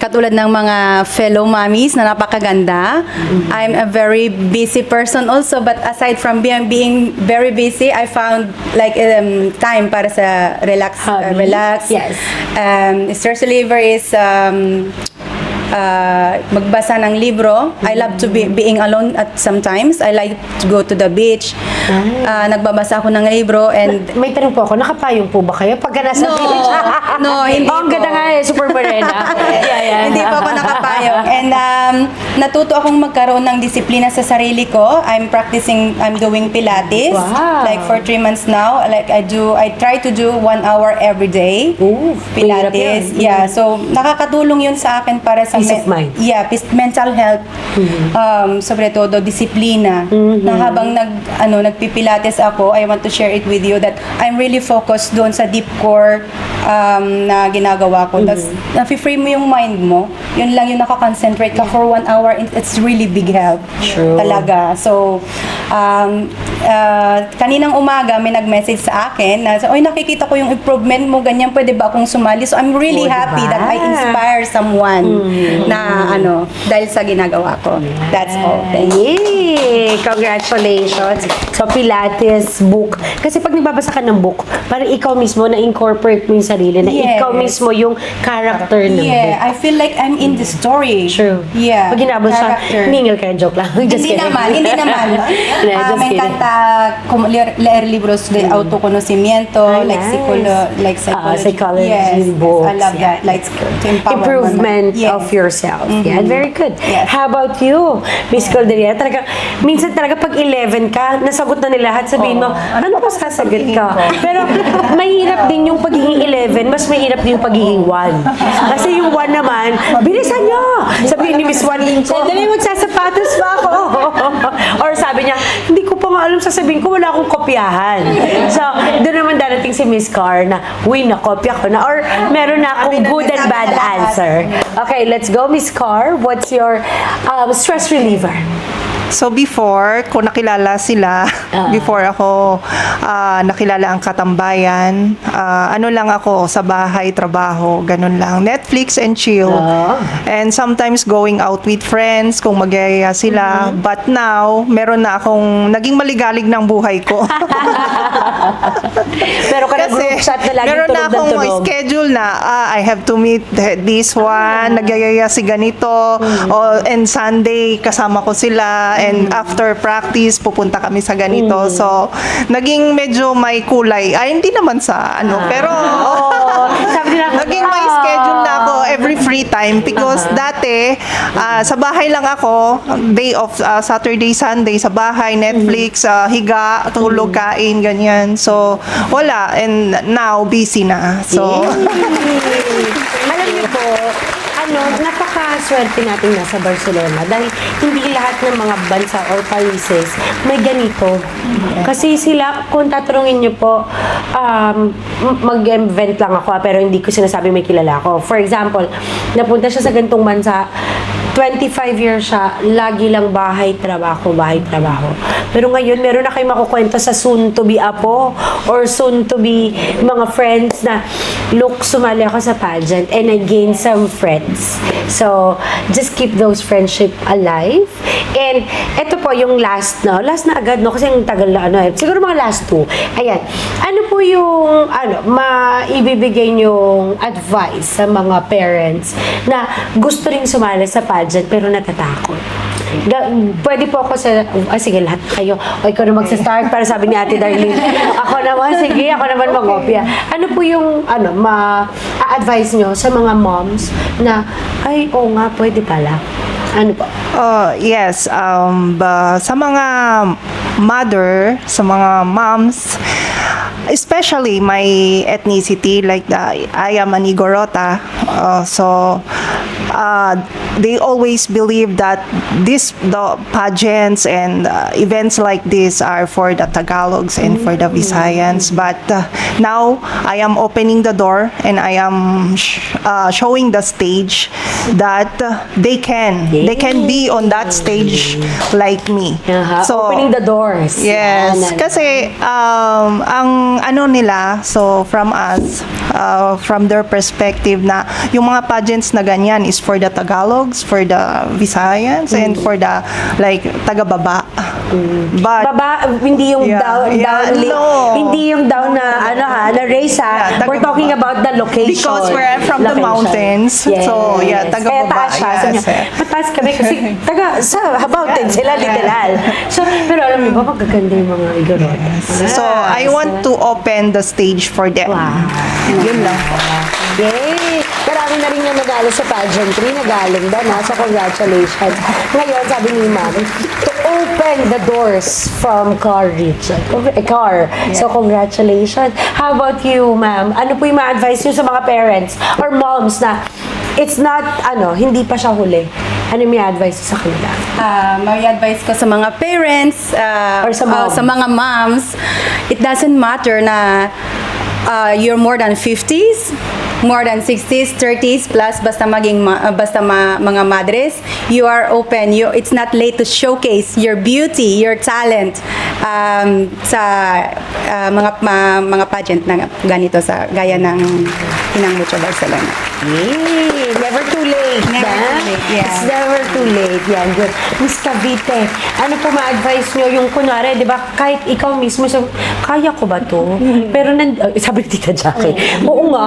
Katulad ng mga fellow mommies na napakaganda. I'm a very busy person also, but aside from being very busy, I found like time para sa relax. Yes. Stress reliever is magbasa ng libro. I love to being alone at sometimes. I like to go to the beach. Nagbabasa ako ng libro and May tanong po ako, nakapayong po ba kayo pagka nasa beach? No, hindi ang ganda po. nga super morena. Hindi po ako nakapayong. And natuto akong magkaroon ng disiplina sa sarili ko. I'm doing Pilates. Wow. Like for 3 months now. Like I try to do 1 hour every day. Ooh, mahirap Pilates. yun. Yeah, so nakakatulong yun sa akin para sa Peace of mind. Yeah, mental health. Sobre todo disiplina. Na habang nagpipilates ako, I want to share it with you that I'm really focused doon sa deep core na ginagawa ko. Tapos, nafi-free mo yung mind mo. Yun lang yung nakakoncentrate ka for 1 hour. It's really big help. True. Talaga. So, kaninang umaga, may nag-message sa akin na, oy, nakikita ko yung improvement mo, ganyan, pwede ba akong sumali? So, I'm really happy that I inspire someone na, dahil sa ginagawa ko. That's all. Thank you. Yay! Congratulations! So, Pilates book. Kasi pag nagbabasa ka ng book, parang ikaw mismo na-incorporate mo yung sarili, na Yes. ikaw mismo yung character ng Yeah, book. I feel like I'm in the story. True. Yeah. Pag ginabos siya, character. ningil ka, joke lang. Just Hindi kidding. naman. Hindi, just Me kidding. encanta leer libros de autoconocimiento, Ah, like nice. Psychology Yes, books. I love that. Like to empower Improvement Yes. of yourself. Yeah, very good. Yes. How about you, Miss Calderia? Talaga, minsan talaga pag 11 ka, nasagot na nila lahat, sabihin mo, ano pa sasagot ka? Pero mahirap din yung pagiging 11, mas mahirap din yung pagiging 1. Kasi yung 1 naman, bilisan nyo! Sabihin ni Miss 1, sandali, magsasapatos pa ako. Or sabi niya, hindi ko pa nga alam, sasabihin ko, wala akong kopyahan. So, doon naman darating si Miss Car na, uy, nakopya ko na. Or meron na akong good and bad answer. Okay, let's go, Miss Car. What's your stress reliever? So before, kung nakilala sila, before ako nakilala ang Katambayan, ano lang ako, sa bahay, trabaho, ganun lang. Netflix and chill. And sometimes going out with friends, kung magyaya sila. But now, meron na akong naging maligalig ng buhay ko. Pero ka group chat na lagi meron na tulog ng akong tulog. schedule na, I have to meet this one, nagyayaya si ganito, and Sunday, kasama ko sila, and after practice, pupunta kami sa ganito. So, naging medyo may kulay. Ay, hindi naman sa ano, pero Sabi nila, naging may schedule na ako every free time because dati, sa bahay lang ako, day of Saturday, Sunday, sa bahay, Netflix, higa, tulog, kain, ganyan. So, wala. And now, busy na. So, alam niyo po, napakaswerte natin nasa Barcelona dahil hindi lahat ng mga bansa or países may ganito. Kasi sila, kung tatanungin niyo po, mag-event lang ako pero hindi ko sinasabi may kilala ako. For example, napunta siya sa ganitong bansa, 25 years siya, lagi lang bahay, trabaho. Pero ngayon, meron na kayo makukwento sa soon-to-be apo or soon-to-be mga friends na, look, sumali ako sa pageant and I gained some friends. So, just keep those friendship alive. And, ito po yung last na agad, no? Kasi yung tagal na, siguro mga last two. Ayan. Ano po yung, maibibigay niyong advice sa mga parents na gusto rin sumali sa pageant pero natatakot? Pwede po ako sa, sige, lahat kayo. O ikaw na magsa-start para sabi ni Ate Darlene. Ako naman mag-opya. Ano po yung, ma-advise nyo sa mga moms na, ay, oo nga, pwede pala. Ano po? yes, sa mga mother, sa mga moms, especially my ethnicity, like I am an Igorota, they always believe that the pageants and events like this are for the Tagalogs and for the Visayans. But now I am opening the door and I am showing the stage that they can be on that stage like me. So opening the doors. Yes, kasi ang ano nila, so from us, from their perspective na yung mga pageants na ganyan is for the Tagalogs, for the Visayans, and for the like taga-baba. But Baba, hindi yung down, no. hindi yung down na na race Yeah, We're talking about the location. Because we're from the mountains. So, yeah, taga-baba. Kaya taas siya. Sabi niya, mataas kami kasi sa mountain sila, literal. So, pero alam niyo ba, magaganda yung mga Igorotas. so I want to open the stage for them. Wow. Yun lang. Yay! Marami na rin yung nagalo sa pageantry, nagaling ba na? So, congratulations. Ngayon, sabi ni Ma'am, to open the doors from Car region. Car. So, congratulations. How about you, Ma'am? Ano po yung ma-advise nyo sa mga parents or moms na it's not, hindi pa siya huli? Ano yung advice sa kanila? May advice ko sa mga parents Or sa mom. sa mga moms, it doesn't matter na you're more than 50s, more than 60s, 30s plus, basta mga madres, you are open. It's not late to showcase your beauty, your talent sa mga pageant na ganito sa gaya ng Inang Mucho Barcelona. Yay! Never too late. Never too late, yeah. It's never too late. Yan, good. Miss Cavite, ano po ma-advise nyo yung kunwari, di ba, kahit ikaw mismo, kaya ko ba to? Pero sabi ni Tita Jackie, oo nga.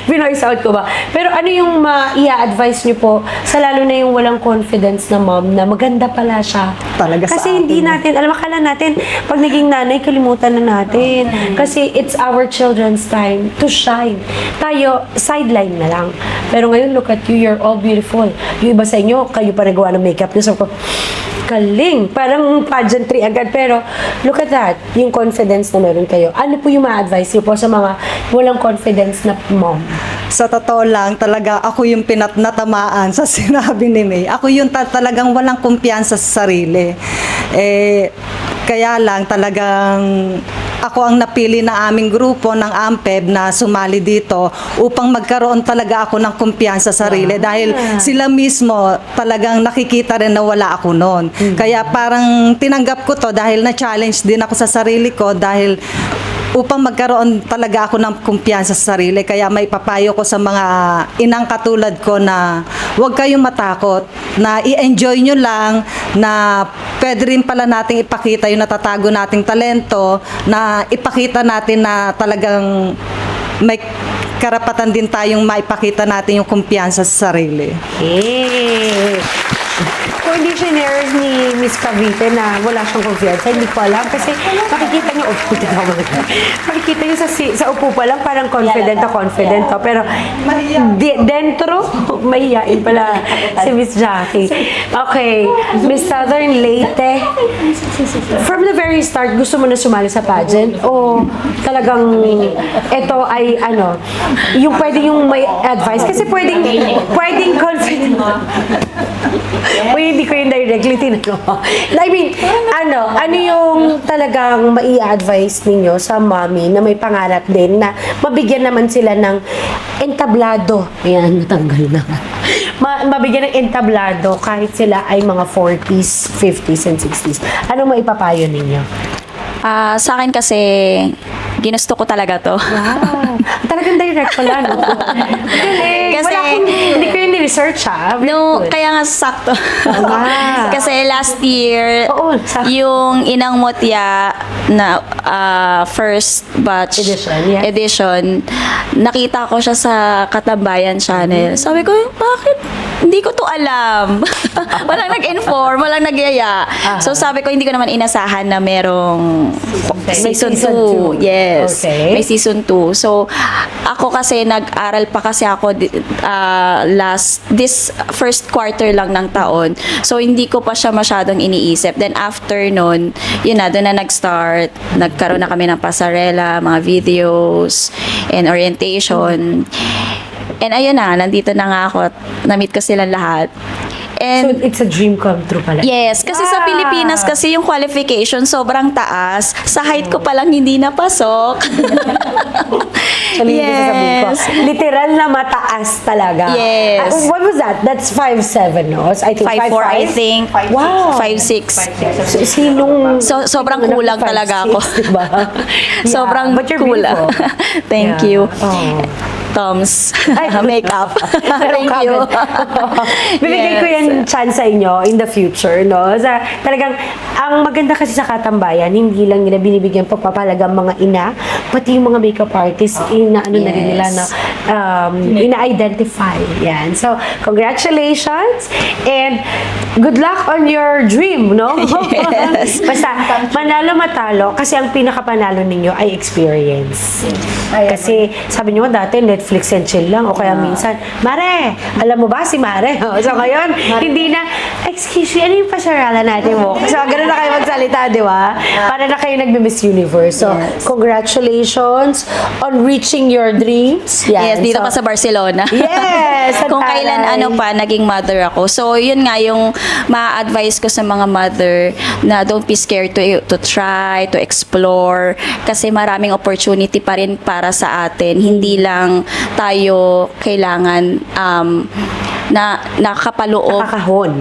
Pinoise out ko ba? Pero ano yung ma-i-advise nyo po sa lalo na yung walang confidence na mom na maganda pala siya? Talaga sa Kasi hindi natin, akala natin, pag naging nanay, kalimutan na natin. Kasi it's our children's time to shine. Tayo, sideline na lang. Pero ngayon, look at you, you're all beautiful. Yung iba sa inyo, kayo pa nagawa ng makeup nyo. So, kaling. Parang pageantry agad. Pero, look at that. Yung confidence na meron kayo. Ano po yung ma-advise niyo po sa mga walang confidence na mom? Sa totoo lang, talaga ako yung natamaan sa sinabi ni May. Ako yung talagang walang kumpiyansa sa sarili. Kaya lang talagang ako ang napili na aming grupo ng AMPEB na sumali dito upang magkaroon talaga ako ng kumpiyansa sa sarili dahil sila mismo talagang nakikita rin na wala ako noon. Kaya parang tinanggap ko to dahil na-challenge din ako sa sarili ko dahil upang magkaroon talaga ako ng kumpiyansa sa sarili. Kaya may papayo ko sa mga inang katulad ko na huwag kayong matakot, na i-enjoy nyo lang, na pwede rin pala nating ipakita yung natatago nating talento, na ipakita natin na talagang may karapatan din tayong maipakita natin yung kumpiyansa sa sarili. Eh. Kung hindi sinare ni Miss Cavite na wala siyang confiance, hindi ko alam kasi makikita niyo, makikita niyo sa upo pa lang parang confident na confident to. Pero dentro, mahihain pala si Miss Jackie. Okay, Miss Southern Leyte, from the very start, gusto mo na sumali sa pageant o talagang ito ay ano, yung pwede yung may advice kasi pwedeng confident. Uy, hindi ko yung directly tinanong. I mean, ano yung talagang mai-advise ninyo sa mommy na may pangarap din na mabigyan naman sila ng entablado. Ayan, natanggal na. Mabigyan ng entablado kahit sila ay mga 40s, 50s, and 60s. Anong maipapayo ninyo? Sa akin kasi, ginusto ko talaga to. Wow. Talagang direct pala, no? Kasi, hindi ko yung ni-research, ha? no, kaya nga sakto. Wow. Kasi last year, Oo, sakto. yung Inang Mutya na first batch edition, nakita ko siya sa Katambayan Channel. Sabi ko, bakit? Hindi ko to alam. Walang nag-inform, walang nagyaya. So sabi ko, hindi ko naman inasahan na merong season 2. Yes. Okay. May season 2. So, ako kasi nag-aral pa kasi ako this first quarter lang ng taon. So, hindi ko pa siya masyadong iniisip. Then, after nun, yun na, doon na nag-start. Nagkaroon na kami ng pasarela, mga videos, and orientation. And ayun na, nandito na nga ako at na-meet ko silang lahat. And So, it's a dream come true pala. yes, kasi sa Pilipinas kasi yung qualification sobrang taas. Sa height ko palang hindi napasok. Actually, sasabihin ko, Yes. literal na mataas talaga. Yes. What was that? That's 5'7", no? I think 5'4", I 5'5". think. Wow. 5'6". Sinong... Sobrang sinong kulang 5'6", talaga ako. Diba? Sobrang But you're kulang. beautiful. Thank Yeah. you. Oh. Tom's Ay, makeup. Meron Thank ka you. agad. Bibigay ko Yes. yan chance sa inyo in the future, no? Talagang, ang maganda kasi sa Katambayan, hindi lang nila binibigyan pagpapalaga ang mga ina, pati yung mga makeup artists, na rin nila na ina-identify. Yan. So, congratulations and good luck on your dream, no? Yes. Basta, manalo matalo, kasi ang pinakapanalo ninyo ay experience. Kasi, sabi nyo dati, Netflix and chill lang, o kaya minsan, Mare, alam mo ba si Mare? So, ngayon, hindi na, excuse me, ano yung pasaralan natin mo? So, ganun na kayo magsalita, di ba? Para na kayo nagbe-Miss Universe. So, congratulations on reaching your dreams. Yes, dito So, pa sa Barcelona. Yes! Kung kailan naging mother ako. So, yun nga yung ma-advise ko sa mga mother na don't be scared to try, to explore. Kasi maraming opportunity pa rin para sa atin. Hindi lang tayo kailangan na nakapaloob.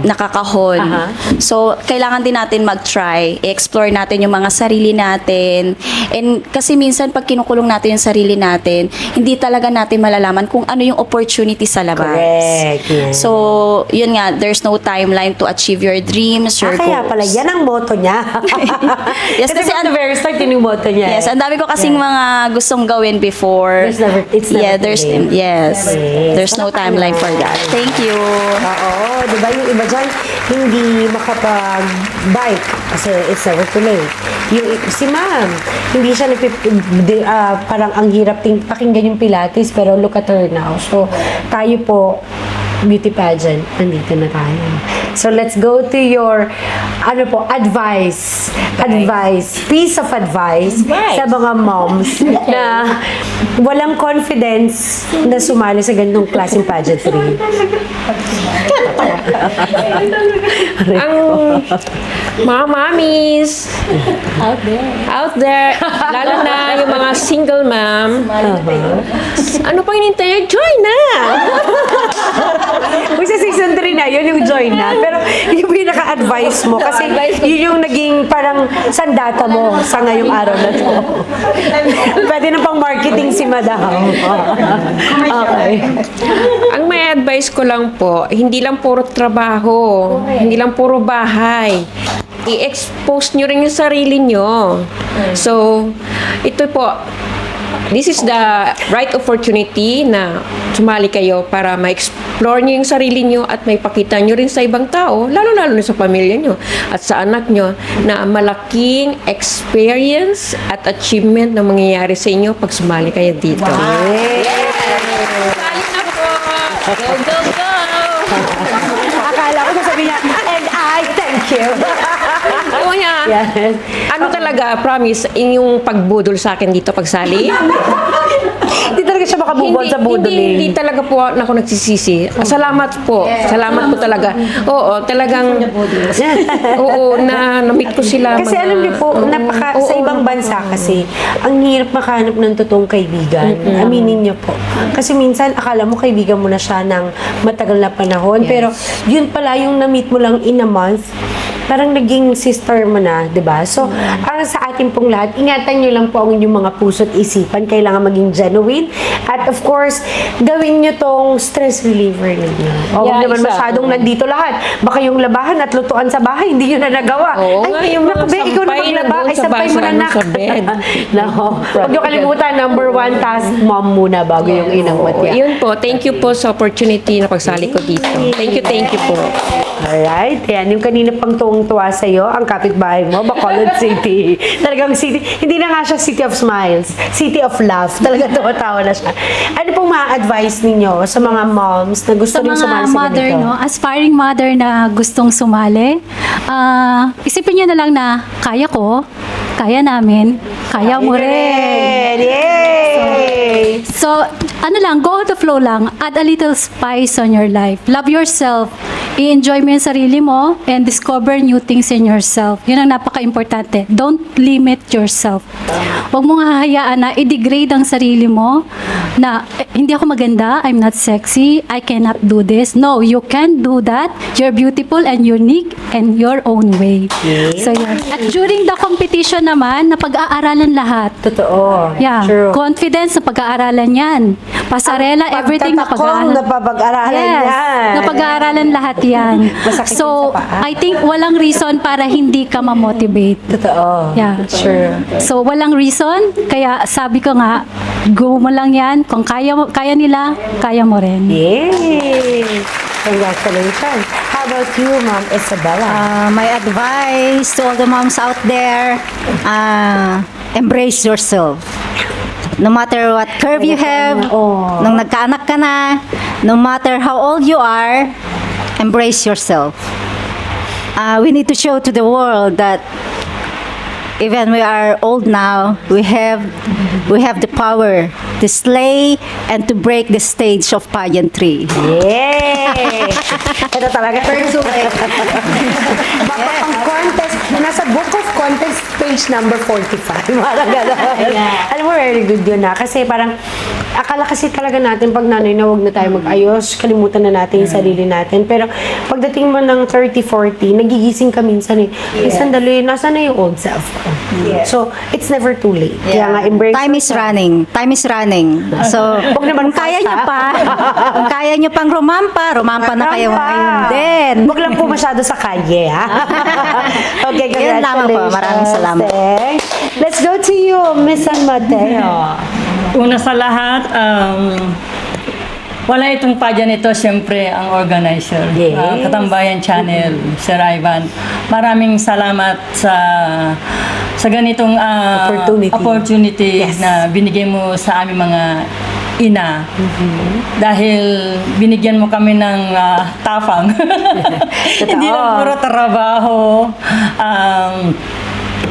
Nakakahon. Aha. So, kailangan din natin mag-try. I-explore natin yung mga sarili natin. And kasi minsan, pag kinukulong natin yung sarili natin, hindi talaga natin malalaman kung ano yung opportunity sa labas. Correct. Yeah. So, yun nga, there's no timeline to achieve your dreams, your kaya goals. pala, yan ang motto niya. Yes, kasi kasi from the very start, yun yung motto niya. Yes, ang dami ko kasing mga gustong gawin before. It's never too late. Yes, Yes. there's no timeline for that. Thank you. Oo, di ba yung iba dyan, hindi makapag-bike kasi it's never too late. Si ma'am, hindi siya parang ang hirap pakinggan yung Pilates, pero look at her now. So, tayo po, beauty pageant, nandito na tayo. So let's go to your advice, piece of advice sa mga moms na walang confidence na sumali sa ganitong klaseng pageantry. Ang mga mommies out there, lalo na yung mga single mom, ano pang hinintay? Join na! Kung sa season 3 na, yun yung join na. Pero yung pinaka-advice mo, kasi yun yung naging parang sandata mo sa ngayong araw na to. Pwede na pang marketing si madam. Okay. Ang may advice ko lang po, hindi lang puro trabaho, hindi lang puro bahay. I-expose nyo rin yung sarili nyo. So, ito po, this is the right opportunity na sumali kayo para ma-explore nyo yung sarili nyo at may pakita nyo rin sa ibang tao, lalo-lalo na sa pamilya nyo at sa anak nyo, na malaking experience at achievement na mangyayari sa inyo pag sumali kayo dito. Sumali na po! Go, go, go! Akala ko sasabihin niya, and I thank you. Oo nga. Yes. Ano talaga, promise, yung pagbudol sa akin dito pagsali? Hindi talaga siya makabubol sa buduling. Hindi talaga po ako nagsisisi. Salamat po. Salamat po talaga. Oo, talagang, oo, na-meet ko sila. Kasi alam niyo po, sa ibang bansa kasi, ang hirap makahanap ng totoong kaibigan. Aminin niyo po. Kasi minsan, akala mo kaibigan mo na siya ng matagal na panahon. Pero, yun pala yung na-meet mo lang in a month, parang naging sister mo na, di ba? So, ang sa atin pong lahat, ingatan nyo lang po ang inyong mga puso't isipan. Kailangan maging genuine. At of course, gawin nyo tong stress reliever ninyo. O, huwag naman masyadong nandito lahat. Baka yung labahan at lutuan sa bahay, hindi nyo na nagawa. Oo nga, yung mga naku, be, ikaw na sampay maglaba. nandun Ay, sa sampay mo na, basa, nak. sa bed. Nako. Huwag nyo kalimutan, number 1 task, mom muna bago yung inang matya. Yun po. Thank you po sa opportunity na pagsali ko dito. Thank you po. Alright, yan. Yung kanina pang tuwang-tuwa sa'yo, ang kapitbahay mo, Bacolod City. Talagang city, hindi na nga siya City of Smiles, City of Love. Talaga tuwa-tawa na siya. Ano pong ma-advise ninyo sa mga moms na gusto Sa rin sumali mga sa mother, ganito? no, aspiring mother na gustong sumali, isipin nyo na lang na kaya ko, kaya namin, kaya mo rin. Yay! So, ano lang, go with the flow lang. Add a little spice on your life. Love yourself. I-enjoy mo yung sarili mo and discover new things in yourself. Yun ang napaka-importante. Don't limit yourself. Huwag mong hahayaan na i-degrade ang sarili mo na hindi ako maganda, I'm not sexy, I cannot do this. No, you can do that. You're beautiful and unique in your own way. So, yun. At during the competition naman, na pag-aaralan lahat. Totoo. Yeah, True. confidence na pag-aaralan yan. Pasarela, everything na Pagtatakong pag-aaralan. na papag-aralan Yes, yan. na pag-aaralan lahat yan. Masakit So, yun sa paa. I think walang reason para hindi ka ma-motivate. Totoo. Yeah. True. So, walang reason. Kaya sabi ko nga, go mo lang yan. Kung kaya nila, kaya mo rin. Yay! Congratulations. How about you, Ma'am Isabella? My advice to all the moms out there, embrace yourself. No matter what curve you have, nung nagkaanak ka na, no matter how old you are, embrace yourself. We need to show to the world that even we are old now, we have the power to slay and to break the stage of pageantry. Yay! Ito talaga. Baka pang contest, nasa book of contest, page number 45. Parang gano'n. Alam mo, very good yun na. Kasi parang, akala kasi talaga natin pag nanay na huwag na tayo mag-ayos, kalimutan na natin yung sarili natin. Pero pagdating mo ng 30, 40, nagigising ka minsan eh. Ay, sandali, nasa na yung old self ko? So, it's never too late. Kaya nga, embrace Time is running. Time is running. So, Huwag naman kung kaya fast, nyo ha? pa, kung kaya nyo pang rumampa na kayo ngayon din. Huwag lang po masyado sa kalye, ha? Okay, Yun lamang po. Maraming salamat. Thanks. Let's go to you, Miss San Mateo. Una sa lahat, wala itong pageant ito, siyempre, ang organizer. Yes. Katambayan Channel, Sir Ivan. Maraming salamat sa ganitong Opportunity. opportunity Yes. na binigay mo sa aming mga ina. Dahil binigyan mo kami ng tapang. Hindi lang puro trabaho.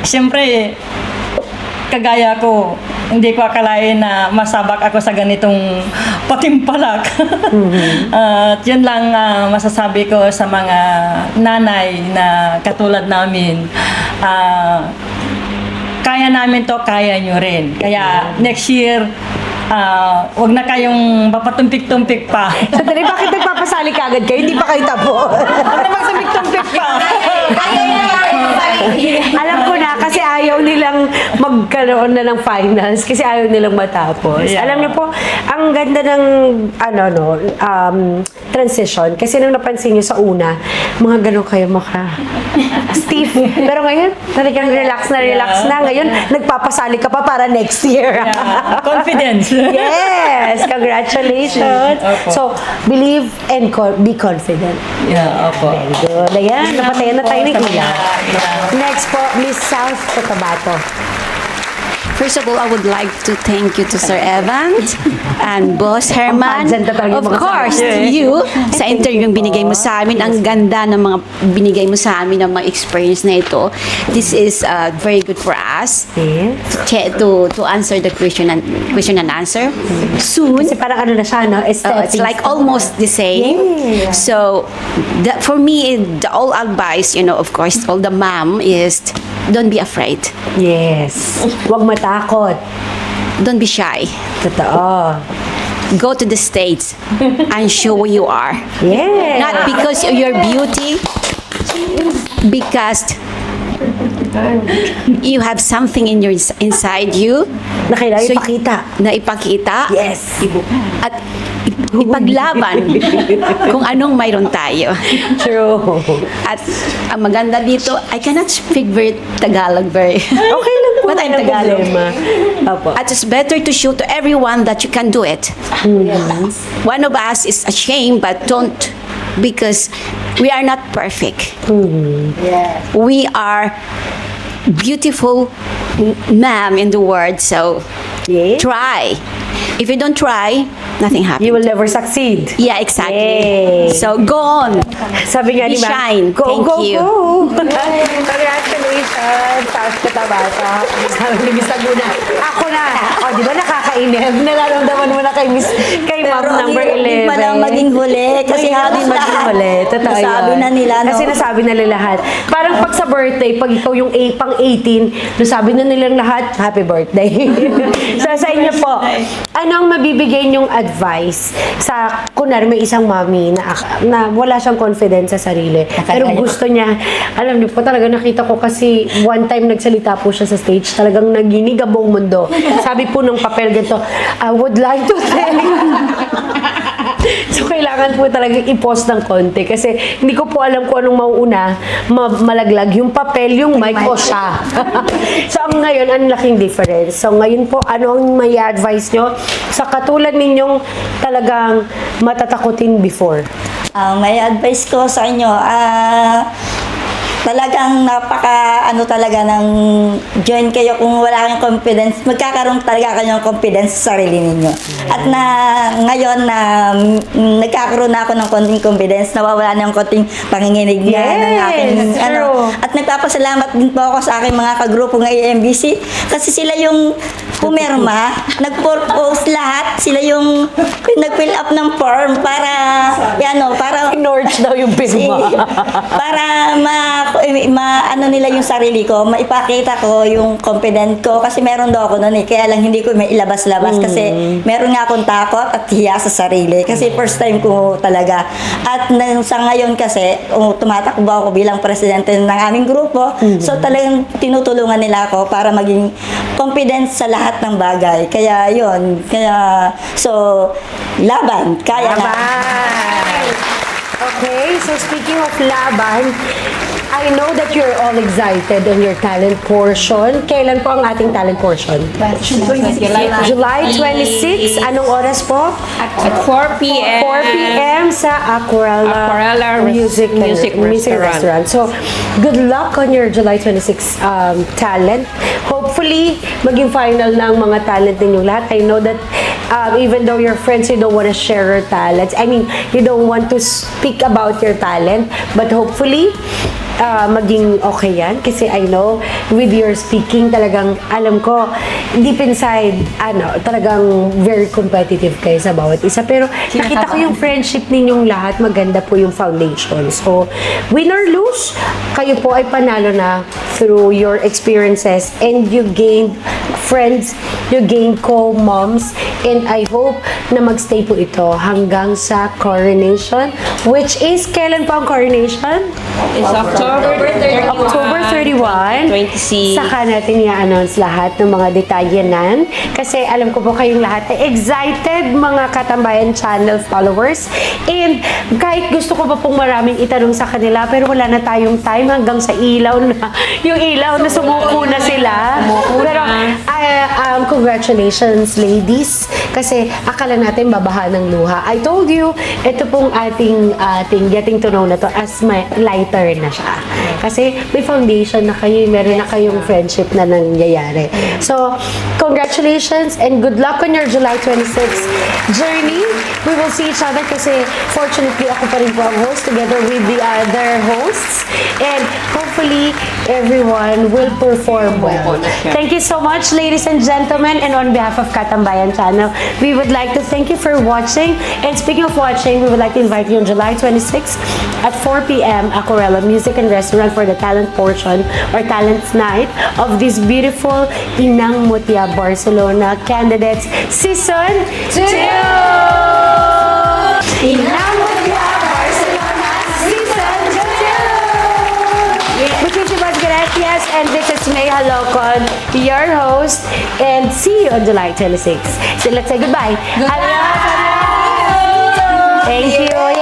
Siyempre, kagaya ko, hindi ko akalain na masabak ako sa ganitong patimpalak. At yun lang masasabi ko sa mga nanay na katulad namin. Kaya namin to, kaya nyo rin. Kaya next year, wag na kayong papatumpik-tumpik pa. Sandali, bakit nagpapasali ka agad kayo? Hindi pa kayo tapos. Ano ba tumpik pa? Alam ko na, kasi ayaw nilang magkaroon na ng finals, kasi ayaw nilang matapos. Yeah. Alam niyo po, ang ganda ng transition, kasi nung napansin niyo sa una, mga ganun kayo stiff. Pero ngayon, talagang relax na. Ngayon, nagpapasali ka pa para next year. Yeah. Confidence. Yes! Congratulations! Opo. So, believe and be confident. Yeah, opo. Very good. Ayan, napatayan na tayo ng ila. Yeah. Next po, Miss South Cotabato. First of all, I would like to thank you to Sir Evan and Boss Herman. Dyan na talaga yung Of mga course, sabi. to you sa interview yung binigay mo sa amin. Ang ganda ng mga binigay mo sa amin ng mga experience na ito. This is very good for us Yes. to answer the question and answer soon. Kasi parang ano na siya, no? It's like almost the same. Yeah. So, for me, the all advice, of course, all the mom is don't be afraid. Yes. Huwag matakot. Don't be shy. Totoo. Go to the States and show who you are. Yes. Not because of your beauty, because you have something in your inside you Na kailangan So, ipakita. na ipakita Yes. at ipaglaban kung anong mayroon tayo. True. At ang maganda dito, I cannot speak very Tagalog very. Okay lang po. But I'm walang Tagalog. problema. Opo. At it's better to show to everyone that you can do it. One of us is ashamed, but don't, because we are not perfect. We are beautiful ma'am in the world, so Yes. try. If you don't try, nothing happens. You will never succeed. Yeah, exactly. Yay. So go on. Sabi nga Be ni Ma'am, shine. Go, Thank go, you. go! Congratulations, South Cotabato. Sabi ni Miss Laguna, ako na. O, di ba nakakainip? Nararamdaman mo na kay Ma'am number 11. Hindi lang maging huli. Kasi halos maging lahat. huli. Totoo Nasabi yun. na nila, no? Kasi nasabi na nila lahat. Parang pag sa birthday, pag ikaw yung pang 18, nasabi na nilang lahat, happy birthday. So sa inyo po, anong mabibigay niyong advice sa, kunwari may isang mami na wala siyang confidence sa sarili, pero gusto niya, alam niyo po talaga nakita ko kasi one time nagsalita po siya sa stage, talagang naginig ang buong mundo. Sabi po ng papel ganito, I would like to tell you. So, kailangan po talaga i-pause ng konti kasi hindi ko po alam kung anong mauuna, malaglag yung papel, yung mic o siya. So, ngayon, ang laking difference. So, ngayon po, ano ang may advice nyo sa katulad ninyong talagang matatakotin before? May advice ko sa inyo, talagang talaga ng join kayo kung wala kayong confidence, magkakaroon talaga kayo ng confidence sa sarili ninyo. At ngayon na nagkakaroon na ako ng konting confidence, nawawala na yung konting panginginig na ng aking, true. At nagpapasalamat din po ako sa aking mga kagrupo ng AMBC kasi sila yung pumirma, nag-propose lahat, sila yung nag-fill up ng form para Norge daw yung pirma. para ano nila yung sarili ko, maipakita ko yung confident ko kasi meron daw ako noon kaya lang hindi ko may ilabas-labas kasi meron nga akong takot at hiya sa sarili kasi first time ko talaga. At sa ngayon kasi, tumatakbo ako bilang presidente ng aming grupo, so talagang tinutulungan nila ako para maging confident sa lahat ng bagay. Kaya yun, so laban, kaya na. Okay, so speaking of laban, I know that you're all excited on your talent portion. Kailan po ang ating talent portion? July 26. Anong oras po? At 4 p.m. 4 p.m. sa Aquarella Music Restaurant. So, good luck on your July 26 talent. Hopefully, maging final na ang mga talent ninyong lahat. I know that even though you're friends, you don't want to share your talents. I mean, you don't want to speak about your talent, but hopefully, maging okay yan. Kasi I know, with your speaking, talagang alam ko, deep inside, talagang very competitive kayo sa bawat isa. Pero nakita ko yung friendship ninyong lahat, maganda po yung foundation. So, win or lose, kayo po ay panalo na through your experiences and you gained friends, you gained co-moms, and I hope na magstay po ito hanggang sa coronation, which is, kailan po ang coronation? It's October 31. October 31. 26. Saka natin i-announce lahat ng mga detalye nan. Kasi alam ko po kayong lahat ay excited, mga Katambayan Channel followers. And kahit gusto ko pa pong maraming itanong sa kanila, pero wala na tayong time hanggang sa ilaw na. Yung ilaw na sumuko na sila. Pero congratulations ladies. Kasi akala natin babaha ng luha. I told you, ito pong ating getting to know na to as my lighter na siya. Kasi may foundation na kayo, meron na kayong friendship na nangyayari. So, congratulations and good luck on your July 26 journey. We will see each other kasi fortunately ako pa rin po ang host together with the other hosts. And hopefully, everyone will perform well. Thank you so much, ladies and gentlemen. And on behalf of Katambayan Channel, we would like to thank you for watching. And speaking of watching, we would like to invite you on July 26 at 4 p.m. Aquarella Music and Restaurant for the talent portion or talents night of this beautiful Inang Mutia Barcelona Candidates Season 2! Inang Mutia Barcelona Season 2! Muchísimas gracias, and this is May Halocon, your host, and see you on July 26. So let's say goodbye. Adios! Thank you.